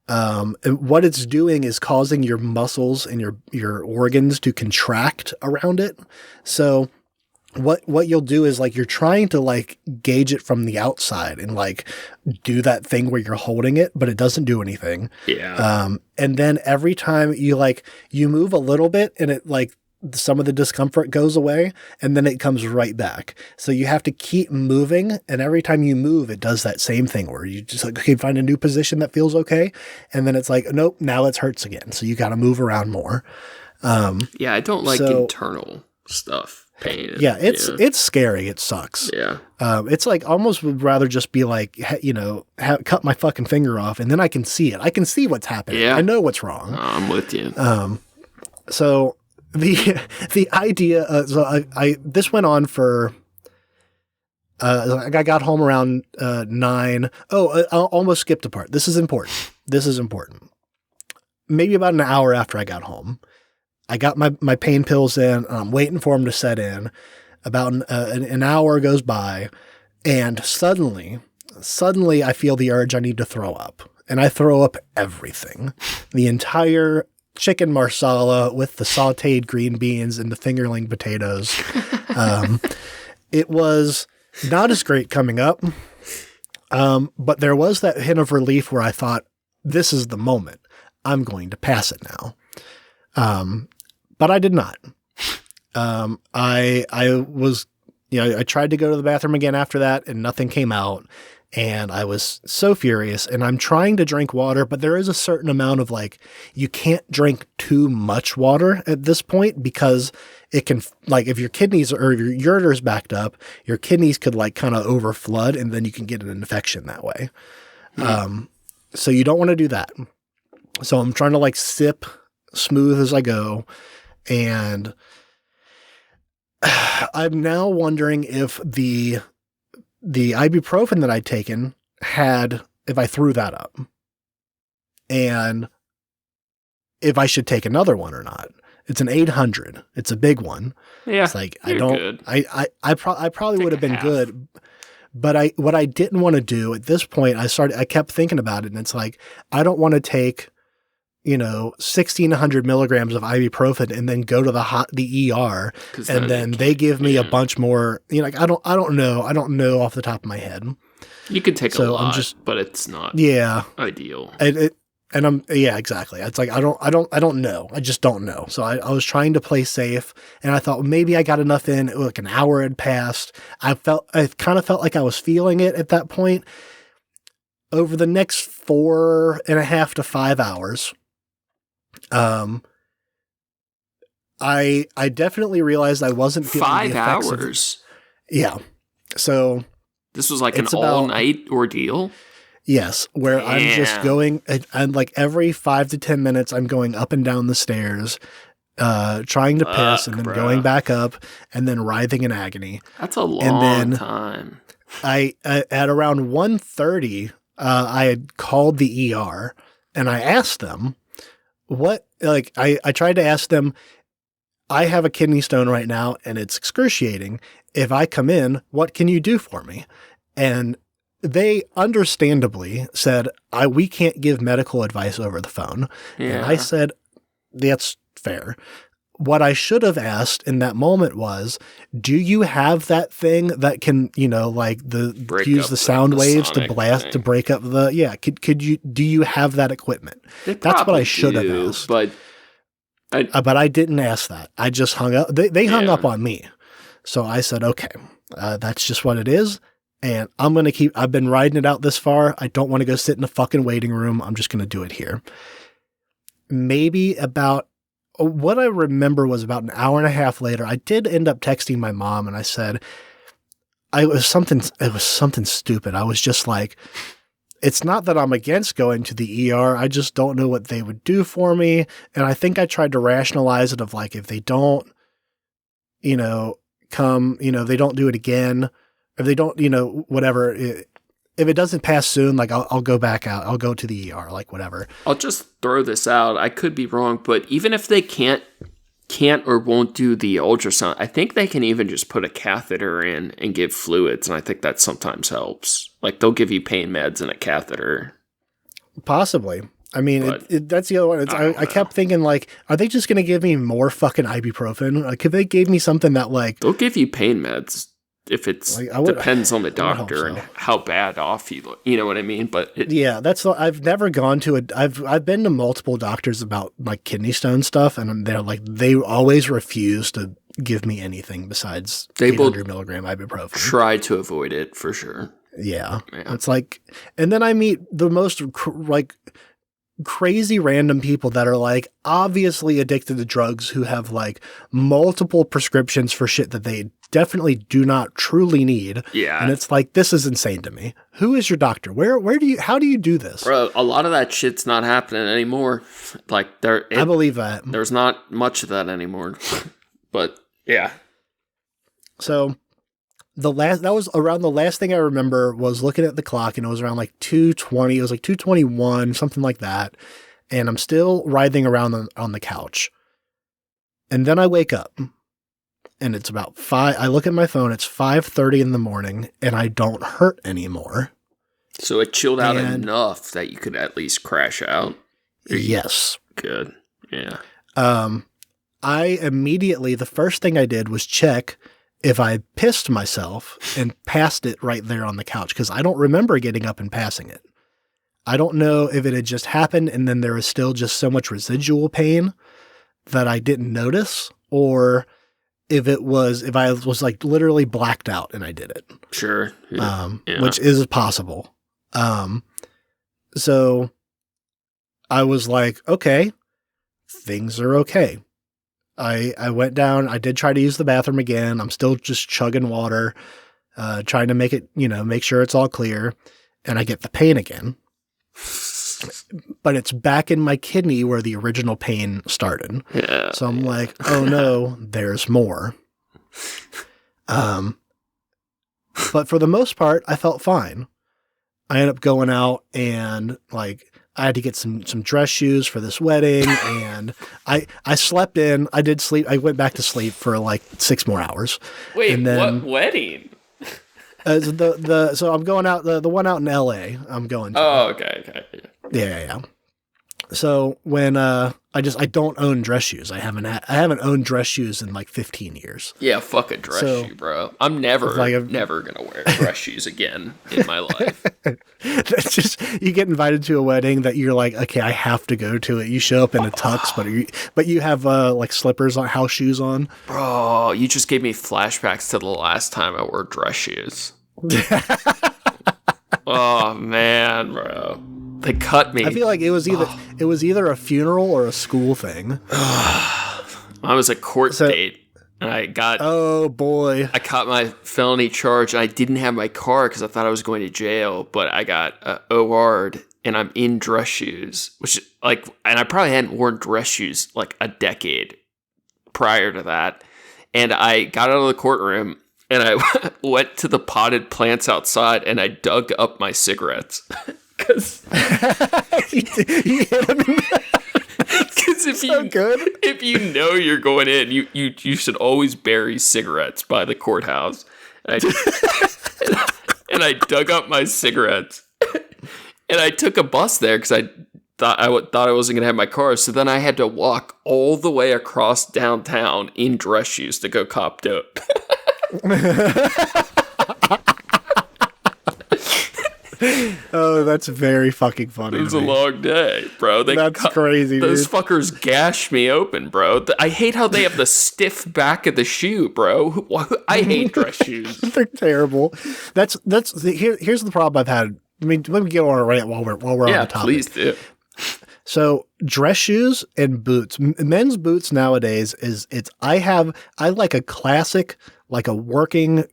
A: and what it's doing is causing your muscles and your organs to contract around it. So what you'll do is like, you're trying to like gauge it from the outside and like do that thing where you're holding it, but it doesn't do anything.
B: Yeah.
A: And then every time you move a little bit and it like some of the discomfort goes away and then it comes right back. So you have to keep moving. And every time you move, it does that same thing where you just like, okay, find a new position that feels okay. And then it's like, nope, now it hurts again. So you got to move around more.
B: Yeah. I don't like internal stuff. Pain.
A: Yeah, it's scary. It sucks.
B: Yeah.
A: It's like almost would rather just be like, you know, cut my fucking finger off and then I can see it. I can see what's happening. Yeah. I know what's wrong.
B: I'm with you.
A: So the idea, so I this went on for, I got home around 9. Oh, I almost skipped a part. This is important. Maybe about an hour after I got home, I got my pain pills in, and I'm waiting for them to set in. About an hour goes by, and suddenly I feel the urge I need to throw up. And I throw up everything. The entire chicken marsala with the sauteed green beans and the fingerling potatoes. It was not as great coming up, but there was that hint of relief where I thought, this is the moment. I'm going to pass it now. But I did not. I was, you know, I tried to go to the bathroom again after that and nothing came out. And I was so furious, and I'm trying to drink water, but there is a certain amount of like, you can't drink too much water at this point because it can, like, if your kidneys or if your ureter's backed up, your kidneys could like kind of overflood and then you can get an infection that way. So you don't want to do that. So I'm trying to like sip smooth as I go. And I'm now wondering if the ibuprofen that I'd taken had if I threw that up and if I should take another one or not. It's an 800. It's a big one.
B: Yeah.
A: It's like,
B: good.
A: I probably would have been good, but what I didn't want to do at this point, I kept thinking about it, and it's like, I don't want to take, 1,600 milligrams of ibuprofen and then go to the ER, and then they give me a bunch more. I don't know off the top of my head.
B: You could take a lot, but it's not ideal.
A: Exactly. It's like, I don't know. I just don't know. So I was trying to play safe, and I thought maybe I got enough in. Like an hour had passed. I kind of felt like I was feeling it at that point. Over the next 4.5 to 5 hours, I definitely realized I wasn't feeling
B: 5
A: the effects
B: hours.
A: Yeah. So
B: this was like an all-night ordeal.
A: Yes, where I'm just going, and like every 5 to 10 minutes, I'm going up and down the stairs, trying to piss, and then going back up, and then writhing in agony.
B: That's a long time.
A: At around 1:30, I had called the ER, and I asked them I tried to ask them, I have a kidney stone right now, and it's excruciating. If I come in, what can you do for me? And they understandably said, we can't give medical advice over the phone. Yeah. And I said, that's fair. What I should have asked in that moment was, do you have that thing that can, use the sound waves to blast, thing. To break up do you have that equipment? That's what I should have asked.
B: But
A: I didn't ask that. I just hung up. They hung up on me. So I said, okay, that's just what it is. And I've been riding it out this far. I don't want to go sit in a fucking waiting room. I'm just going to do it here. Maybe what I remember was about an hour and a half later, I did end up texting my mom, and I said, it was something stupid. I was just like, it's not that I'm against going to the ER. I just don't know what they would do for me. And I think I tried to rationalize it of like, if they don't, come, they don't do it again. If they don't, whatever, if it doesn't pass soon, like I'll go back out. I'll go to the ER, like whatever.
B: I'll just throw this out. I could be wrong, but even if they can't or won't do the ultrasound, I think they can even just put a catheter in and give fluids, and I think that sometimes helps. Like they'll give you pain meds and a catheter. Possibly.
A: I mean, that's the other one. I kept thinking, like, are they just going to give me more fucking ibuprofen? Like, if they gave me something that, like...
B: They'll give you pain meds. If it's depends on the doctor and how bad off you look, you know what I mean. But
A: I've never gone to I've been to multiple doctors about like kidney stone stuff, and they're like they always refuse to give me anything besides 800 milligram ibuprofen.
B: Try to avoid it for sure.
A: Yeah, it's like, and then I meet the most crazy random people that are like obviously addicted to drugs who have like multiple prescriptions for shit that they definitely do not truly need.
B: Yeah.
A: And it's like, this is insane to me. Who is your doctor? How do you do this?
B: Bro, a lot of that shit's not happening anymore. Like
A: I believe that.
B: There's not much of that anymore. But yeah.
A: So that was around the last thing I remember was looking at the clock, and it was around like 2:20. It was like 2:21, something like that. And I'm still writhing around on the couch. And then I wake up. And it's about 5. I look at my phone. It's 5:30 in the morning, and I don't hurt anymore.
B: So it chilled out enough that you could at least crash out.
A: Yes.
B: Good. Yeah.
A: I immediately, the first thing I did was check if I pissed myself and passed it right there on the couch, because I don't remember getting up and passing it. I don't know if it had just happened and then there was still just so much residual pain that I didn't notice, or if I was like literally blacked out and I did it.
B: Sure.
A: Yeah. Which is possible. So I was like, okay, things are okay. I went down, I did try to use the bathroom again. I'm still just chugging water, trying to make it, make sure it's all clear. And I get the pain again, but it's back in my kidney where the original pain started.
B: Yeah,
A: so I'm like, oh no, there's more. But for the most part, I felt fine. I ended up going out and like I had to get some dress shoes for this wedding, and I slept in. I did sleep. I went back to sleep for like 6 more hours.
B: Wait,
A: and then,
B: what wedding?
A: So I'm going out the one out in L.A. I'm going to.
B: Oh, okay.
A: Yeah. So when I don't own dress shoes. I haven't owned dress shoes in like 15 years.
B: Yeah, fuck a dress shoe, bro. I'm never gonna wear dress shoes again in my life.
A: That's just, you get invited to a wedding that you're like, okay, I have to go to it. You show up in a tux, but you have like slippers on, house shoes on.
B: Bro, you just gave me flashbacks to the last time I wore dress shoes. Oh man, bro. They cut me.
A: I feel like it was either a funeral or a school thing.
B: I was a court date, and I got.
A: Oh boy!
B: I caught my felony charge, and I didn't have my car because I thought I was going to jail. But I got OR'd, and I'm in dress shoes, which and I probably hadn't worn dress shoes like a decade prior to that. And I got out of the courtroom, and I went to the potted plants outside, and I dug up my cigarettes. Because if you know you're going in, you should always bury cigarettes by the courthouse. And I dug up my cigarettes, and I took a bus there because I thought I wasn't gonna have my car. So then I had to walk all the way across downtown in dress shoes to go cop dope.
A: Oh, that's very fucking funny.
B: It was a long day, bro.
A: That's crazy,
B: Those
A: dude.
B: fuckers gashed me open, bro. I hate how they have the stiff back of the shoe, bro. I hate dress shoes.
A: They're terrible. Here's the problem I've had. I mean, let me get on a rant while we're on the topic.
B: Please do.
A: So dress shoes and boots, men's boots nowadays I like a classic, like a working,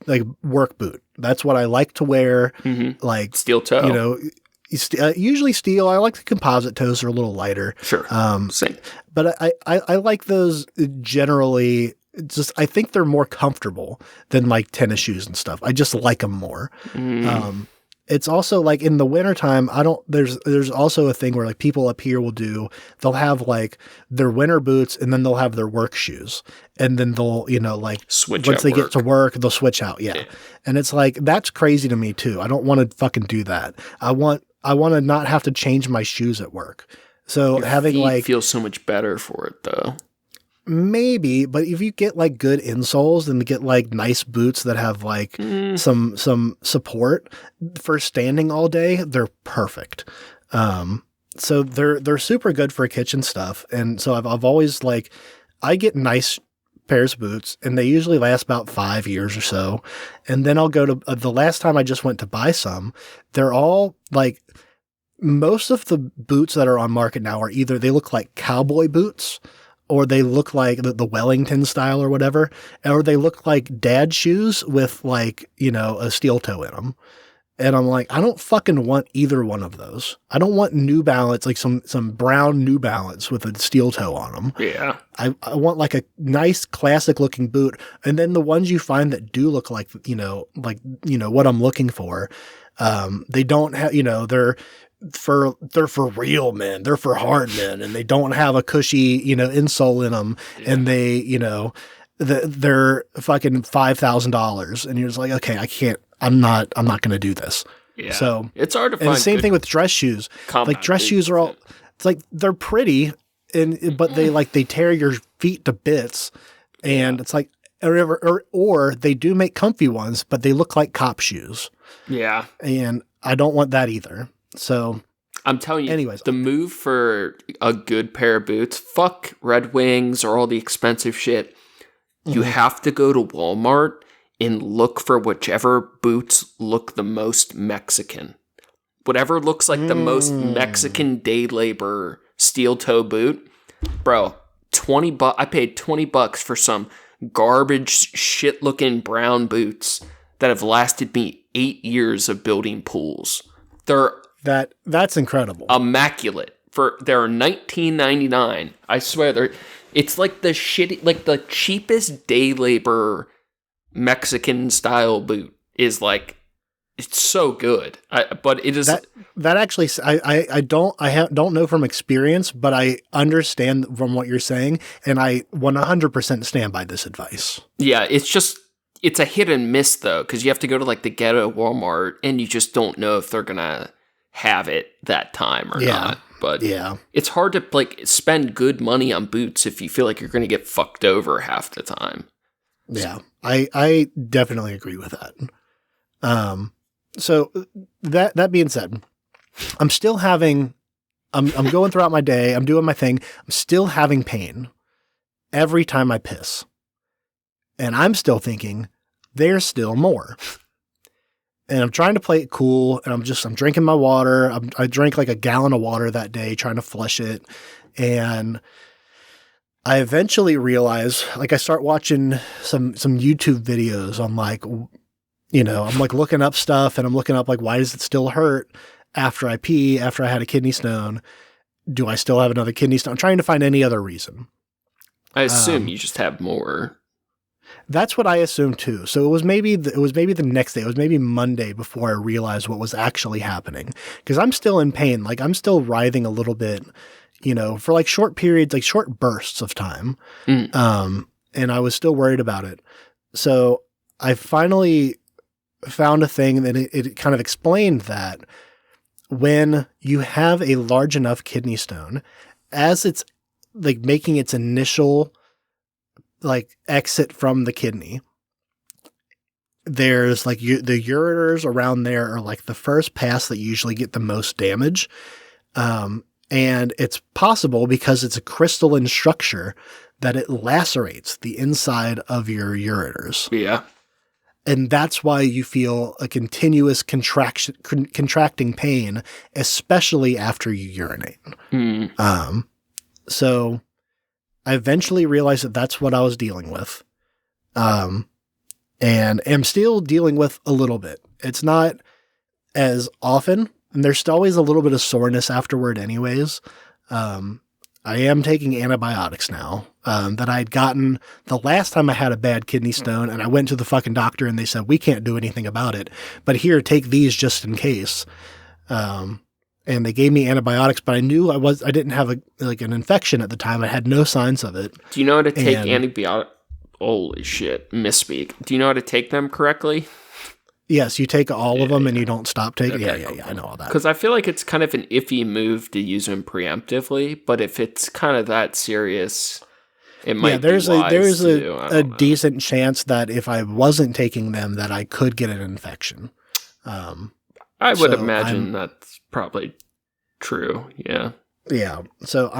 A: like work boot. That's what I like to wear.
B: Mm-hmm.
A: Like
B: steel toe,
A: usually steel. I like the composite toes are a little lighter.
B: Sure. Same.
A: But I like those generally. I think they're more comfortable than like tennis shoes and stuff. I just like them more.
B: Mm.
A: It's also like in the wintertime, there's also a thing where like people up here they'll have like their winter boots and then they'll have their work shoes. And then they'll, like
B: switch
A: once they
B: work.
A: get to work, they'll switch out. Yeah. And it's like, that's crazy to me too. I don't want to fucking do that. I want to not have to change my shoes at work. So
B: Your
A: having
B: feet
A: like
B: feels so much better for it though.
A: Maybe, but if you get like good insoles and get like nice boots that have like some support for standing all day, they're perfect. So they're super good for kitchen stuff. And so I've always I get nice pairs of boots and they usually last about 5 years or so. And then I'll go to the last time I just went to buy some, they're all like, most of the boots that are on market now are either they look like cowboy boots or they look like the Wellington style or whatever, or they look like dad shoes with a steel toe in them. And I'm like, I don't fucking want either one of those. I don't want New Balance, like some brown New Balance with a steel toe on them.
B: Yeah.
A: I want like a nice classic looking boot. And then the ones you find that do look like, what I'm looking for, they don't have, they're for real men. They're for hard men, and they don't have a cushy, insole in them. Yeah. And they, they're fucking $5,000. And you're just like, okay, I can't. I'm not going to do this.
B: Yeah.
A: So
B: it's hard to find.
A: And the same thing with dress shoes. Like dress shoes are all. It's like they're pretty, but they tear your feet to bits, and it's like or they do make comfy ones, but they look like cop shoes.
B: Yeah. And
A: I don't want that either. So
B: I'm telling you, anyways, the move for a good pair of boots, fuck Red Wings or all the expensive shit. You have to go to Walmart and look for whichever boots look the most Mexican. Whatever looks like the most Mexican day labor steel toe boot. Bro, $20. I paid $20 for some garbage shit looking brown boots that have lasted me 8 years of building pools.
A: That's incredible.
B: Immaculate. They're $19.99. I swear it's like the cheapest day labor Mexican style boot is like it's so good. But it is
A: that actually, I don't know from experience, but I understand from what you're saying, and I 100% stand by this advice.
B: Yeah, it's a hit and miss though, because you have to go to like the ghetto Walmart, and you just don't know if they're gonna have it that time or not. But it's hard to like spend good money on boots if you feel like you're gonna get fucked over half the time.
A: Yeah, I definitely agree with that. So that being said, I'm still having, I'm going throughout my day. I'm doing my thing. I'm still having pain every time I piss. And I'm still thinking there's still more. And I'm trying to play it cool. And I'm drinking my water. I drank like a gallon of water that day, trying to flush it. And I eventually realize, like, I start watching some YouTube videos on like, you know, I'm like looking up stuff, and I'm looking up like, why does it still hurt after I pee, after I had a kidney stone? Do I still have another kidney stone? I'm trying to find any other reason.
B: I assume you just have more.
A: That's what I assumed too. So it was maybe the next day. It was maybe Monday before I realized what was actually happening, because I'm still in pain. Like, I'm still writhing a little bit, you know, for like short periods, like short bursts of time. And I was still worried about it. So I finally found a thing that it kind of explained that when you have a large enough kidney stone, as it's like making its initial like exit from the kidney, there's like the ureters around there are like the first pass that usually get the most damage. And it's possible because it's a crystalline structure that it lacerates the inside of your ureters.
B: Yeah.
A: And that's why you feel a continuous contracting pain, especially after you urinate. So I eventually realized that that's what I was dealing with. And am still dealing with a little bit. It's not as often, and there's still always a little bit of soreness afterward anyways. I am taking antibiotics now, that I'd gotten the last time I had a bad kidney stone, and I went to the fucking doctor and they said, we can't do anything about it, but here, take these just in case. And they gave me antibiotics, but I knew I didn't have an infection at the time. I had no signs of it.
B: Do you know how to take antibiotics? Holy shit, misspeak. Do you know how to take them correctly?
A: Yes, you take all of them and you don't stop taking. Okay, yeah, I know all that.
B: Because I feel like it's kind of an iffy move to use them preemptively, but if it's kind of that serious, it might be wise
A: there's a decent chance that if I wasn't taking them, that I could get an infection.
B: I would imagine that's probably true. Yeah.
A: Yeah. So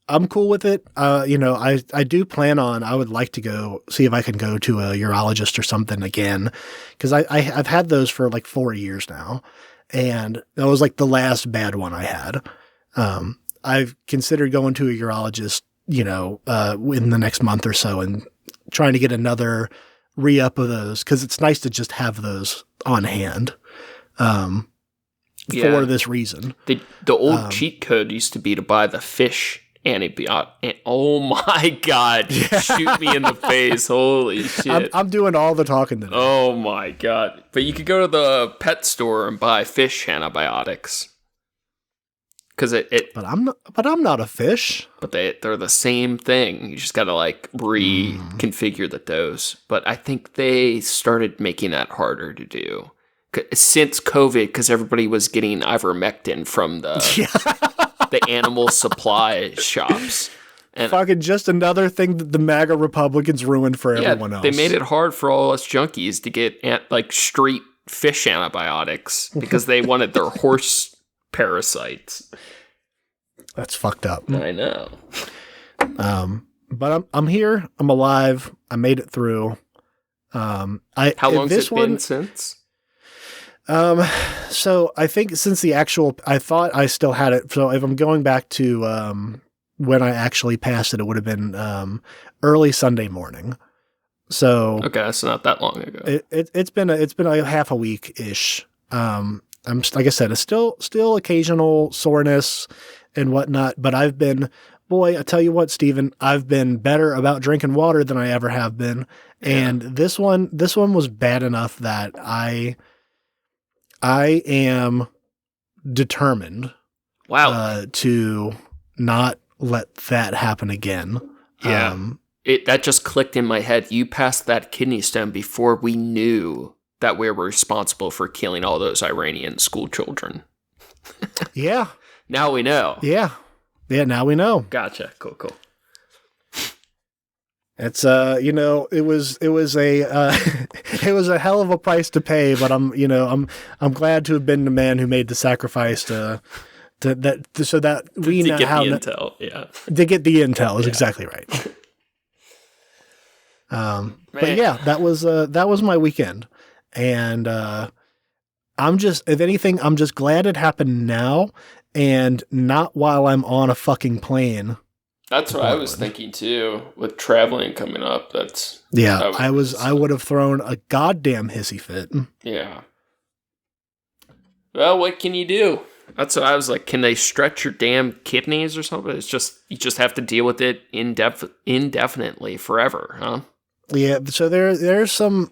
A: I'm cool with it. You know, I do plan on, I would like to go see if I can go to a urologist or something again. Cause I've had those for like 4 years now. And that was like the last bad one I had. I've considered going to a urologist, you know, in the next month or so and trying to get another re-up of those. Cause it's nice to just have those on hand. For this reason.
B: The old cheat code used to be to buy the fish antibiotic. Oh my God. Yeah. Shoot me in the face. Holy shit.
A: I'm doing all the talking today.
B: Oh my God. But you could go to the pet store and buy fish antibiotics. Because
A: But I'm not a fish.
B: But they're the same thing. You just gotta like reconfigure the dose. But I think they started making that harder to do since COVID, because everybody was getting ivermectin from the animal supply shops. And
A: fucking just another thing that the MAGA Republicans ruined for everyone else.
B: They made it hard for all us junkies to get like street fish antibiotics because they wanted their horse parasites.
A: That's fucked up.
B: I know.
A: But I'm here. I'm alive. I made it through.
B: How long has it been since?
A: So I think since I thought I still had it. So if I'm going back to, when I actually passed it, it would have been, early Sunday morning. So,
B: okay. That's not that long ago.
A: It's been a half a week ish. I'm, like I said, it's still occasional soreness and whatnot, but I tell you what, Steven, I've been better about drinking water than I ever have been. And this one was bad enough that I am determined to not let that happen again.
B: Yeah. That just clicked in my head. You passed that kidney stone before we knew that we were responsible for killing all those Iranian school children.
A: Yeah.
B: Now we know.
A: Yeah. Yeah, now we know.
B: Gotcha. Cool.
A: It's it was a it was a hell of a price to pay, but I'm glad to have been the man who made the sacrifice so that we
B: to
A: know
B: get
A: how
B: the intel. Yeah.
A: To get the intel is exactly right. But yeah, that was my weekend. And if anything, I'm just glad it happened now and not while I'm on a fucking plane.
B: That's what I was thinking too, with traveling coming up.
A: I would have thrown a goddamn hissy fit.
B: Yeah. Well, what can you do? That's what I was like. Can they stretch your damn kidneys or something? It's just, you just have to deal with it indefinitely forever, huh?
A: Yeah, so there's some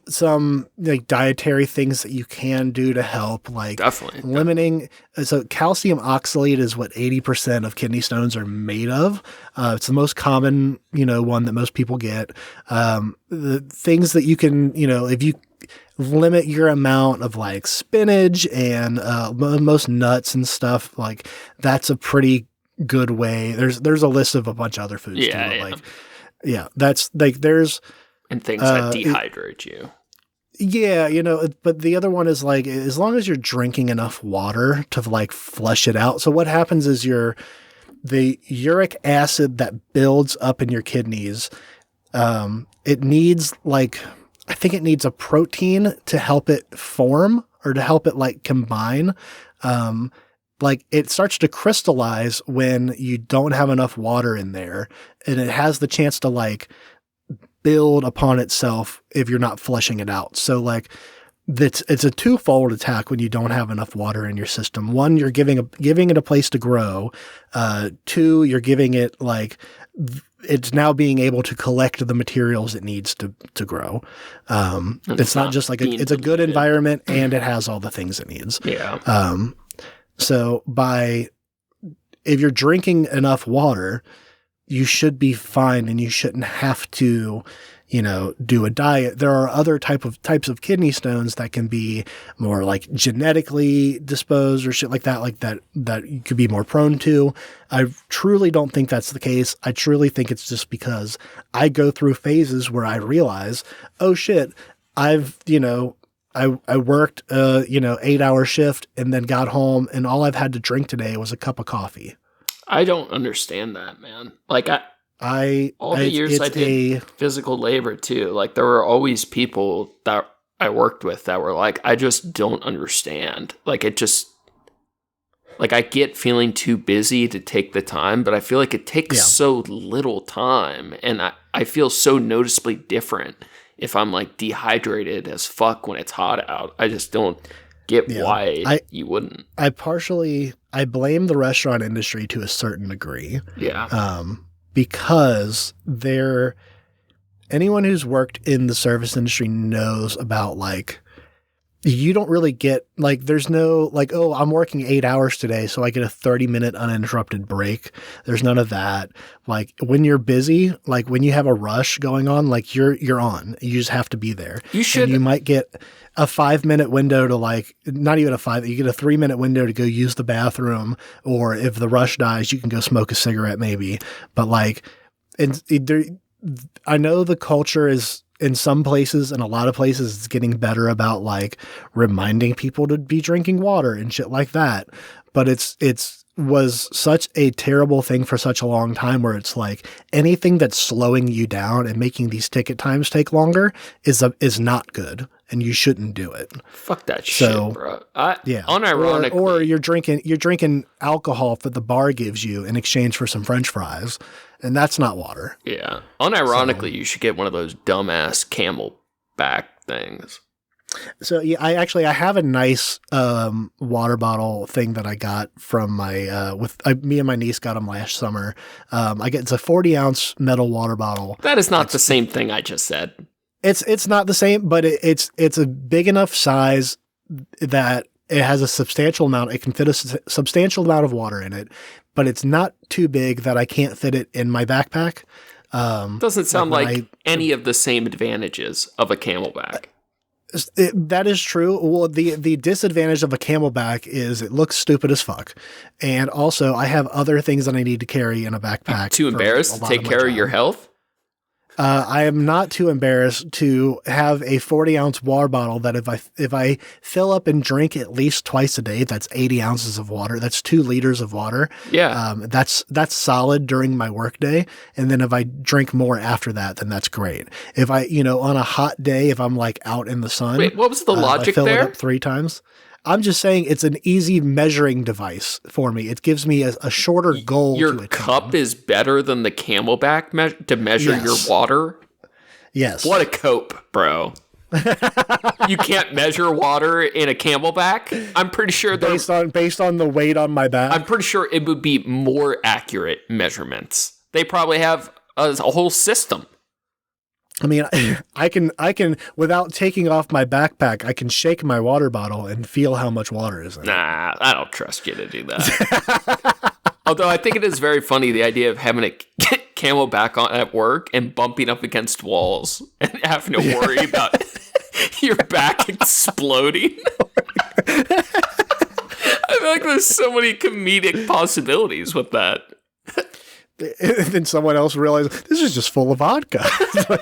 A: like dietary things that you can do to help, like
B: definitely
A: limiting. So calcium oxalate is what 80% of kidney stones are made of. It's the most common, one that most people get. The things that you can, if you limit your amount of like spinach and most nuts and stuff, like that's a pretty good way. There's a list of a bunch of other foods too. That's like there's.
B: And things that dehydrate you.
A: Yeah, but the other one is like, as long as you're drinking enough water to like flush it out. So what happens is the uric acid that builds up in your kidneys, it needs I think it needs a protein to help it form or to help it like combine. It starts to crystallize when you don't have enough water in there, and it has the chance to like build upon itself if you're not flushing it out. So it's a twofold attack when you don't have enough water in your system. One, you're giving it a place to grow. Two, you're giving it it's now being able to collect the materials it needs to grow. It's not just it's a good environment and it has all the things it needs.
B: Yeah.
A: So if you're drinking enough water, you should be fine and you shouldn't have to, do a diet. There are other types of kidney stones that can be more like genetically disposed or shit like that you could be more prone to. I truly don't think that's the case. I truly think it's just because I go through phases where I realize, oh shit, I worked 8-hour shift and then got home and all I've had to drink today was a cup of coffee.
B: I don't understand that, man. Like all the years I did physical labor too, like there were always people that I worked with that were like, I just don't understand. Like I get feeling too busy to take the time, but I feel like it takes so little time, and I feel so noticeably different if I'm like dehydrated as fuck when it's hot out. I just don't get why you wouldn't.
A: I blame the restaurant industry to a certain degree.
B: Yeah.
A: Because anyone who's worked in the service industry knows about you don't really get there's no oh, I'm working 8 hours today, so I get a 30-minute uninterrupted break. There's none of that. When you're busy, when you have a rush going on, you're on. You just have to be there. And you might get a 5-minute window to not even a 5, you get a 3-minute window to go use the bathroom, or if the rush dies, you can go smoke a cigarette maybe. But I know the culture is in some places and a lot of places it's getting better about reminding people to be drinking water and shit like that. But it's was such a terrible thing for such a long time where it's anything that's slowing you down and making these ticket times take longer is not good, and you shouldn't do it.
B: Fuck that shit, bro. Unironically,
A: or you're drinking alcohol that the bar gives you in exchange for some French fries, and that's not water.
B: Yeah. Unironically, you should get one of those dumbass Camelback things.
A: So yeah, I have a nice water bottle thing that I got from my me and my niece got them last summer. It's a 40-ounce metal water bottle.
B: That is not the same thing I just said.
A: It's not the same, but it's a big enough size that it has a substantial amount. It can fit a substantial amount of water in it, but it's not too big that I can't fit it in my backpack.
B: Doesn't sound like any of the same advantages of a Camelback.
A: That is true. Well, the disadvantage of a Camelback is it looks stupid as fuck, and also I have other things that I need to carry in a backpack.
B: Too embarrassed to take care of your health?
A: I am not too embarrassed to have a 40-ounce water bottle that if I fill up and drink at least twice a day, that's 80 ounces of water. That's 2 liters of water.
B: Yeah.
A: That's solid during my workday. And then if I drink more after that, then that's great. If I, on a hot day, if I'm like out in the sun.
B: Wait, what was the logic
A: I fill
B: there?
A: it up 3 times. I'm just saying it's an easy measuring device for me. It gives me a shorter goal.
B: Your cup is better than the Camelback to measure your water?
A: Yes.
B: What a cope, bro. You can't measure water in a Camelback? I'm pretty sure
A: based on the weight on my back.
B: I'm pretty sure it would be more accurate measurements. They probably have a whole system.
A: I mean, I can without taking off my backpack, I can shake my water bottle and feel how much water is in it.
B: Nah, I don't trust you to do that. Although I think it is very funny, the idea of having a Camelback on at work and bumping up against walls and having to worry about your back exploding. I feel like there's so many comedic possibilities with that.
A: And then someone else realizes this is just full of vodka.
B: Or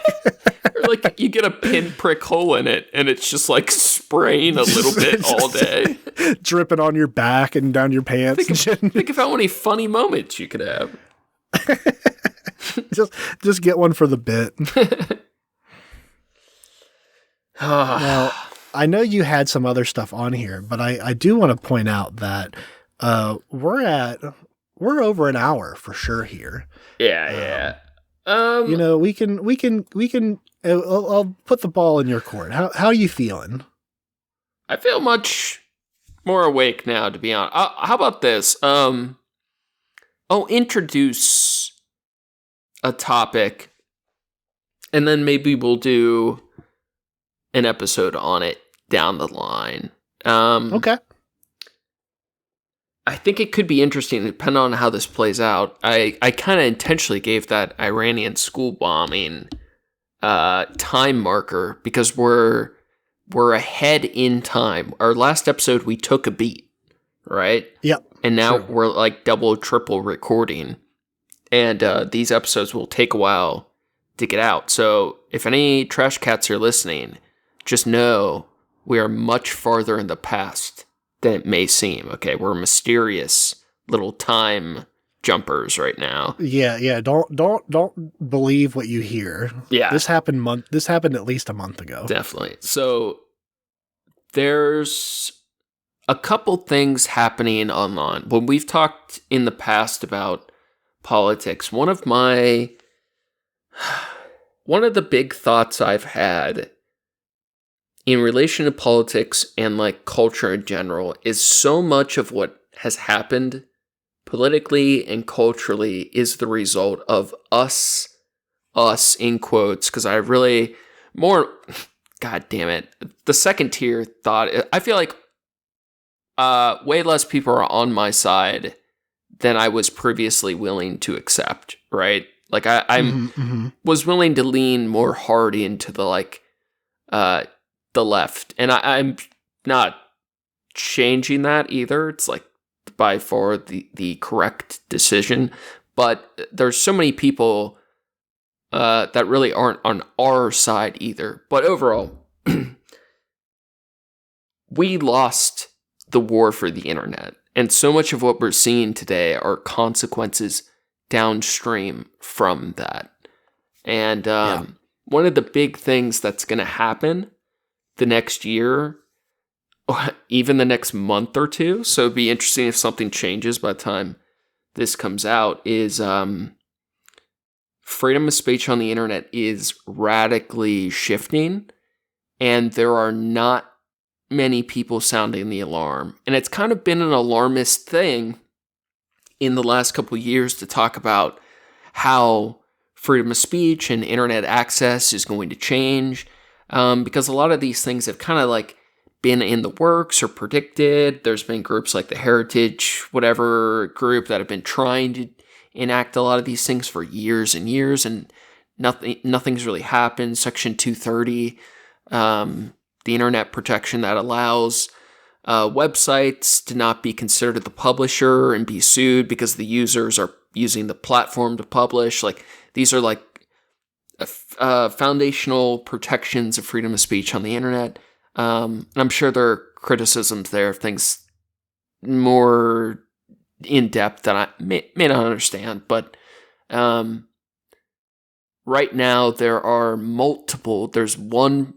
B: like you get a pinprick hole in it and it's just like spraying a little bit all day.
A: Dripping on your back and down your pants.
B: Think of how many funny moments you could have.
A: just get one for the bit. Now, I know you had some other stuff on here, but I do want to point out that we're over an hour for sure here.
B: Yeah.
A: We can. I'll put the ball in your court. How are you feeling?
B: I feel much more awake now, to be honest. How about this? I'll introduce a topic, and then maybe we'll do an episode on it down the line.
A: Okay.
B: I think it could be interesting, depending on how this plays out. I kind of intentionally gave that Iranian school bombing time marker because we're ahead in time. Our last episode, we took a beat, right?
A: Yep.
B: And now we're like double, triple recording. And these episodes will take a while to get out. So if any trash cats are listening, just know we are much farther in the past than it may seem. Okay, we're mysterious little time jumpers right now.
A: Yeah. Don't believe what you hear.
B: Yeah,
A: this happened at least a month ago.
B: Definitely. So there's a couple things happening online. When we've talked in the past about politics, one of the big thoughts I've had in relation to politics and like culture in general is so much of what has happened politically and culturally is the result of us in quotes, because I really god damn it, the second tier thought, I feel like way less people are on my side than I was previously willing to accept, right? Like I was willing to lean more hard into the the left, and I'm not changing that either. It's like by far the correct decision, but there's so many people that really aren't on our side either. But overall, we lost the war for the internet, and so much of what we're seeing today are consequences downstream from that. And one of the big things that's going to happen the next year, even the next month or two, so it'd be interesting if something changes by the time this comes out, is freedom of speech on the internet is radically shifting, and there are not many people sounding the alarm. And it's kind of been an alarmist thing in the last couple of years to talk about how freedom of speech and internet access is going to change, because a lot of these things have kind of like been in the works or predicted. There's been groups like the Heritage whatever group that have been trying to enact a lot of these things for years and years, and nothing's really happened. Section 230, the internet protection that allows websites to not be considered the publisher and be sued because the users are using the platform to publish. Like, these are like foundational protections of freedom of speech on the internet. And I'm sure there are criticisms there of things more in depth that I may not understand, but right now there are multiple. There's one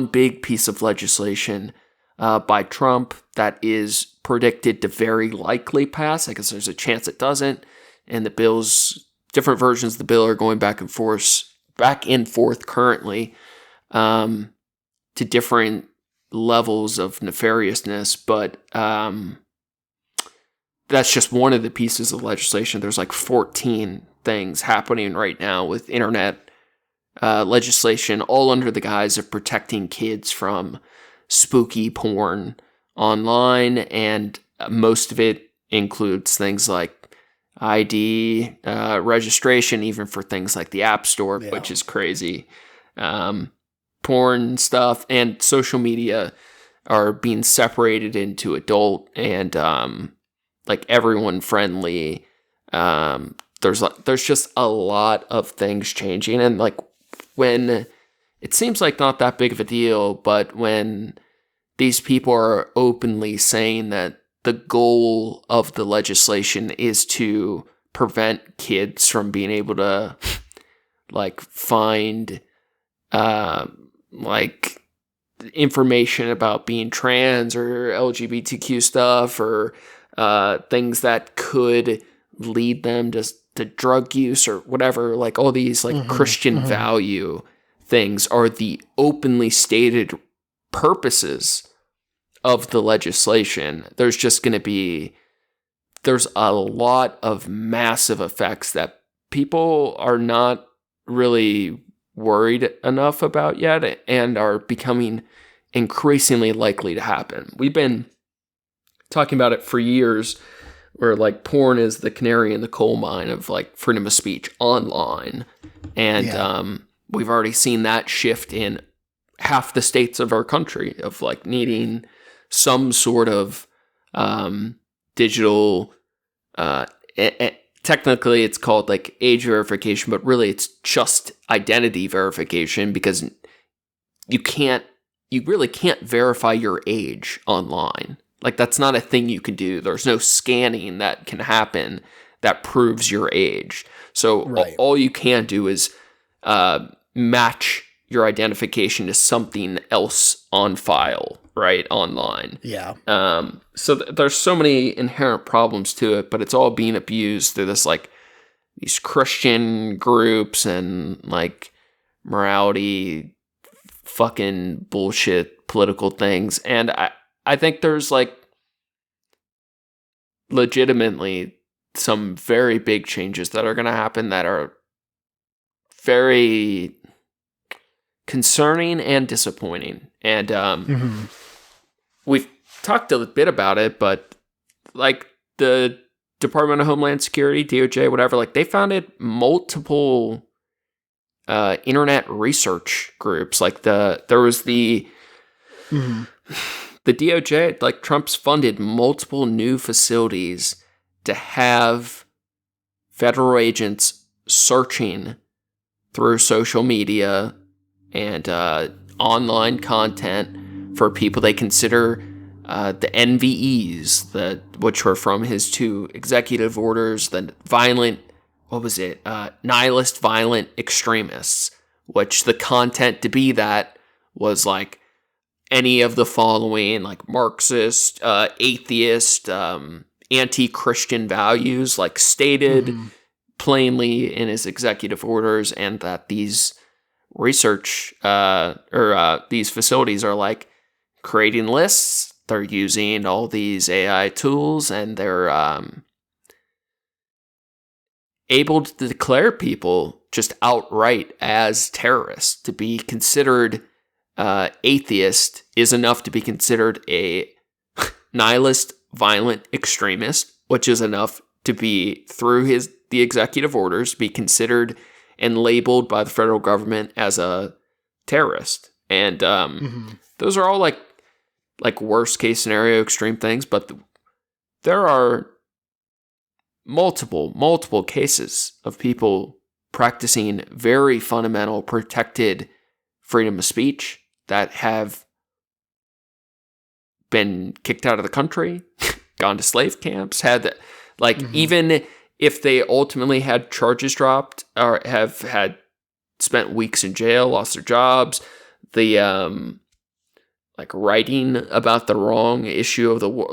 B: big piece of legislation by Trump that is predicted to very likely pass. I guess there's a chance it doesn't, and the different versions of the bill are going back and forth currently, to different levels of nefariousness, but that's just one of the pieces of legislation. There's like 14 things happening right now with internet legislation, all under the guise of protecting kids from spooky porn online, and most of it includes things like ID registration, even for things like the App Store, which is crazy. Porn stuff and social media are being separated into adult and like everyone friendly. There's just a lot of things changing, and like when it seems like not that big of a deal, but when these people are openly saying that the goal of the legislation is to prevent kids from being able to like find like information about being trans or LGBTQ stuff, or things that could lead them to drug use or whatever, like all these like Christian value things are the openly stated purposes of the legislation. There's a lot of massive effects that people are not really worried enough about yet and are becoming increasingly likely to happen. We've been talking about it for years, where like porn is the canary in the coal mine of like freedom of speech online. And we've already seen that shift in half the states of our country of like needing some sort of digital, technically it's called like age verification, but really it's just identity verification, because you really can't verify your age online. Like, that's not a thing you can do. There's no scanning that can happen that proves your age. So all you can do is match your identification to something else on file, right, online.
A: Yeah.
B: So there's so many inherent problems to it, but it's all being abused through this, like, these Christian groups and, like, morality fucking bullshit political things. And I think there's, like, legitimately some very big changes that are going to happen that are very concerning and disappointing. And we've talked a bit about it, but like the Department of Homeland Security, DOJ, whatever, like they founded multiple internet research groups. Like there was the DOJ, like Trump's funded multiple new facilities to have federal agents searching through social media and online content for people they consider the NVEs, which were from his two executive orders, the violent, nihilist violent extremists, which the content to be that was like any of the following, like Marxist, atheist, anti-Christian values, like stated plainly in his executive orders, and that these research these facilities are like creating lists. They're using all these AI tools, and they're able to declare people just outright as terrorists. To be considered atheist is enough to be considered a nihilist, violent extremist, which is enough to be, through the executive orders, be considered and labeled by the federal government as a terrorist. And those are all like worst case scenario extreme things, but there are multiple cases of people practicing very fundamental protected freedom of speech that have been kicked out of the country, gone to slave camps, had even if they ultimately had charges dropped or have had spent weeks in jail, lost their jobs, the writing about the wrong issue of the war,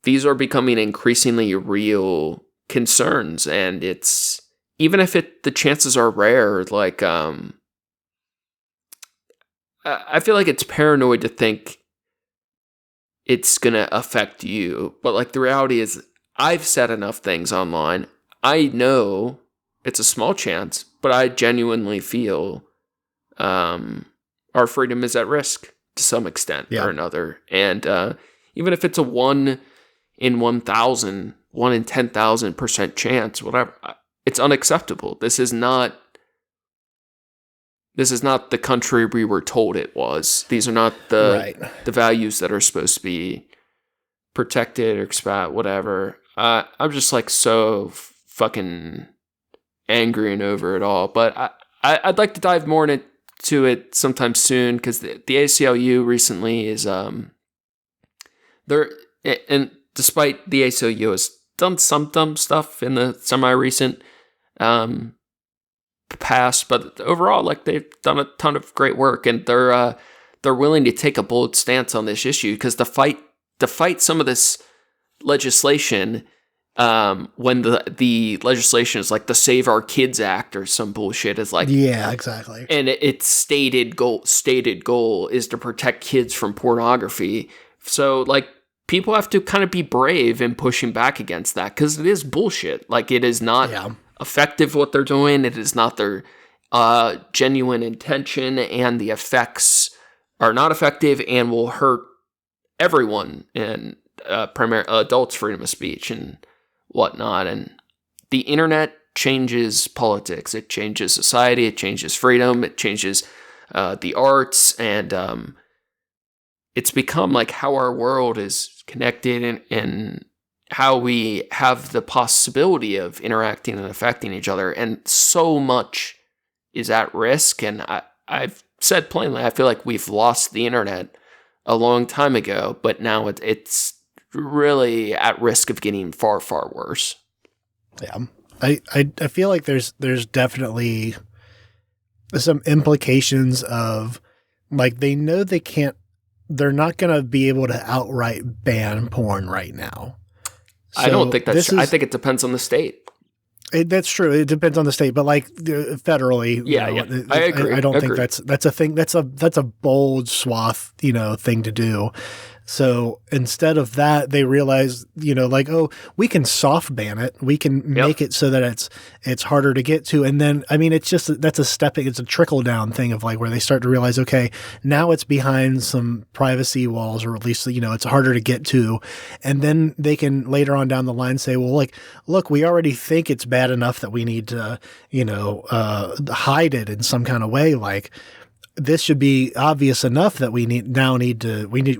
B: these are becoming increasingly real concerns, and it's, even if the chances are rare, I feel like it's paranoid to think it's gonna affect you, but the reality is, I've said enough things online. I know it's a small chance, but I genuinely feel our freedom is at risk to some extent or another. And even if it's a 1 in 1,000, 1 in 10,000% chance, whatever, it's unacceptable. This is not the country we were told it was. These are not the values that are supposed to be protected or whatever. I'm just so fucking angry and over it all. But I'd like to dive more into it sometime soon, because the ACLU recently is there, and despite the ACLU has done some dumb stuff in the semi-recent past, but overall, they've done a ton of great work, and they're willing to take a bold stance on this issue, because to fight some of this legislation, when the legislation is the Save Our Kids Act or some bullshit, is
A: yeah, exactly,
B: and its stated goal is to protect kids from pornography. So people have to kind of be brave in pushing back against that, because it is bullshit. It is not effective what they're doing. It is not their genuine intention, and the effects are not effective and will hurt everyone, and primarily adults' freedom of speech and whatnot. And the internet changes politics. It changes society. It changes freedom. It changes the arts, and it's become how our world is connected, and how we have the possibility of interacting and affecting each other. And so much is at risk. And I've said plainly, I feel like we've lost the internet a long time ago, but now it's really at risk of getting far, far worse.
A: Yeah. I feel like there's definitely some implications of they know they're not going to be able to outright ban porn right now. So
B: I don't think that's true. I think it depends on the state.
A: That's true. It depends on the state, but federally,
B: I agree.
A: I don't think that's a thing. That's a bold swath, thing to do. So instead of that, they realize, oh, we can soft ban it. We can make it so that it's harder to get to. And then, it's just, it's a trickle down thing of where they start to realize, okay, now it's behind some privacy walls, or at least, it's harder to get to. And then they can later on down the line say, well, look, we already think it's bad enough that we need to, hide it in some kind of way. This should be obvious enough that we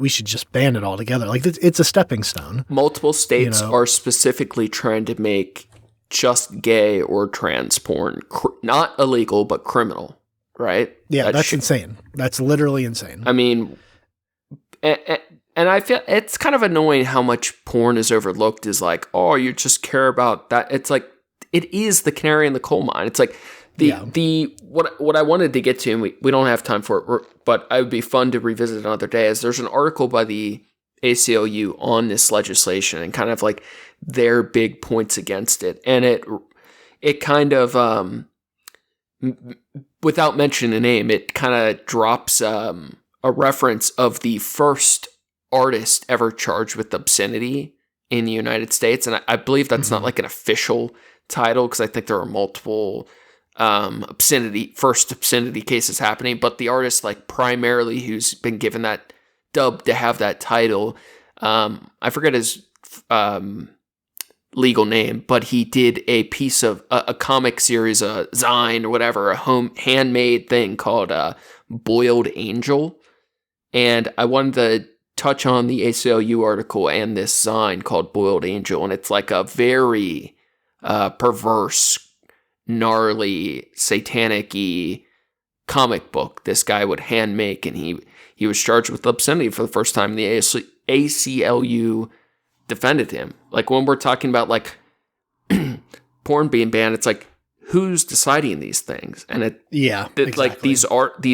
A: should just ban it altogether. It's a stepping stone.
B: Multiple states are specifically trying to make just gay or trans porn not illegal, but criminal, right?
A: Yeah, that's insane. That's literally insane.
B: And I feel it's kind of annoying how much porn is overlooked as oh, you just care about that. It's it is the canary in the coal mine. It's what I wanted to get to, and we don't have time for it, but it would be fun to revisit another day, is there's an article by the ACLU on this legislation and kind of their big points against it. And it kind of, without mentioning a name, it kind of drops a reference of the first artist ever charged with obscenity in the United States. And I believe that's not an official title because I think there are multiple obscenity cases happening, but the artist like primarily who's been given that dub to have that title, I forget his legal name, but he did a piece of a comic series, a zine or whatever, a handmade thing called Boiled Angel. And I wanted to touch on the ACLU article and this zine called Boiled Angel, and it's like a very perverse, gnarly, satanic-y comic book this guy would hand make, and he was charged with obscenity for the first time, and the ACLU defended him. Like, when we're talking about, like, porn being banned, it's like, who's deciding these things? And exactly. Like, these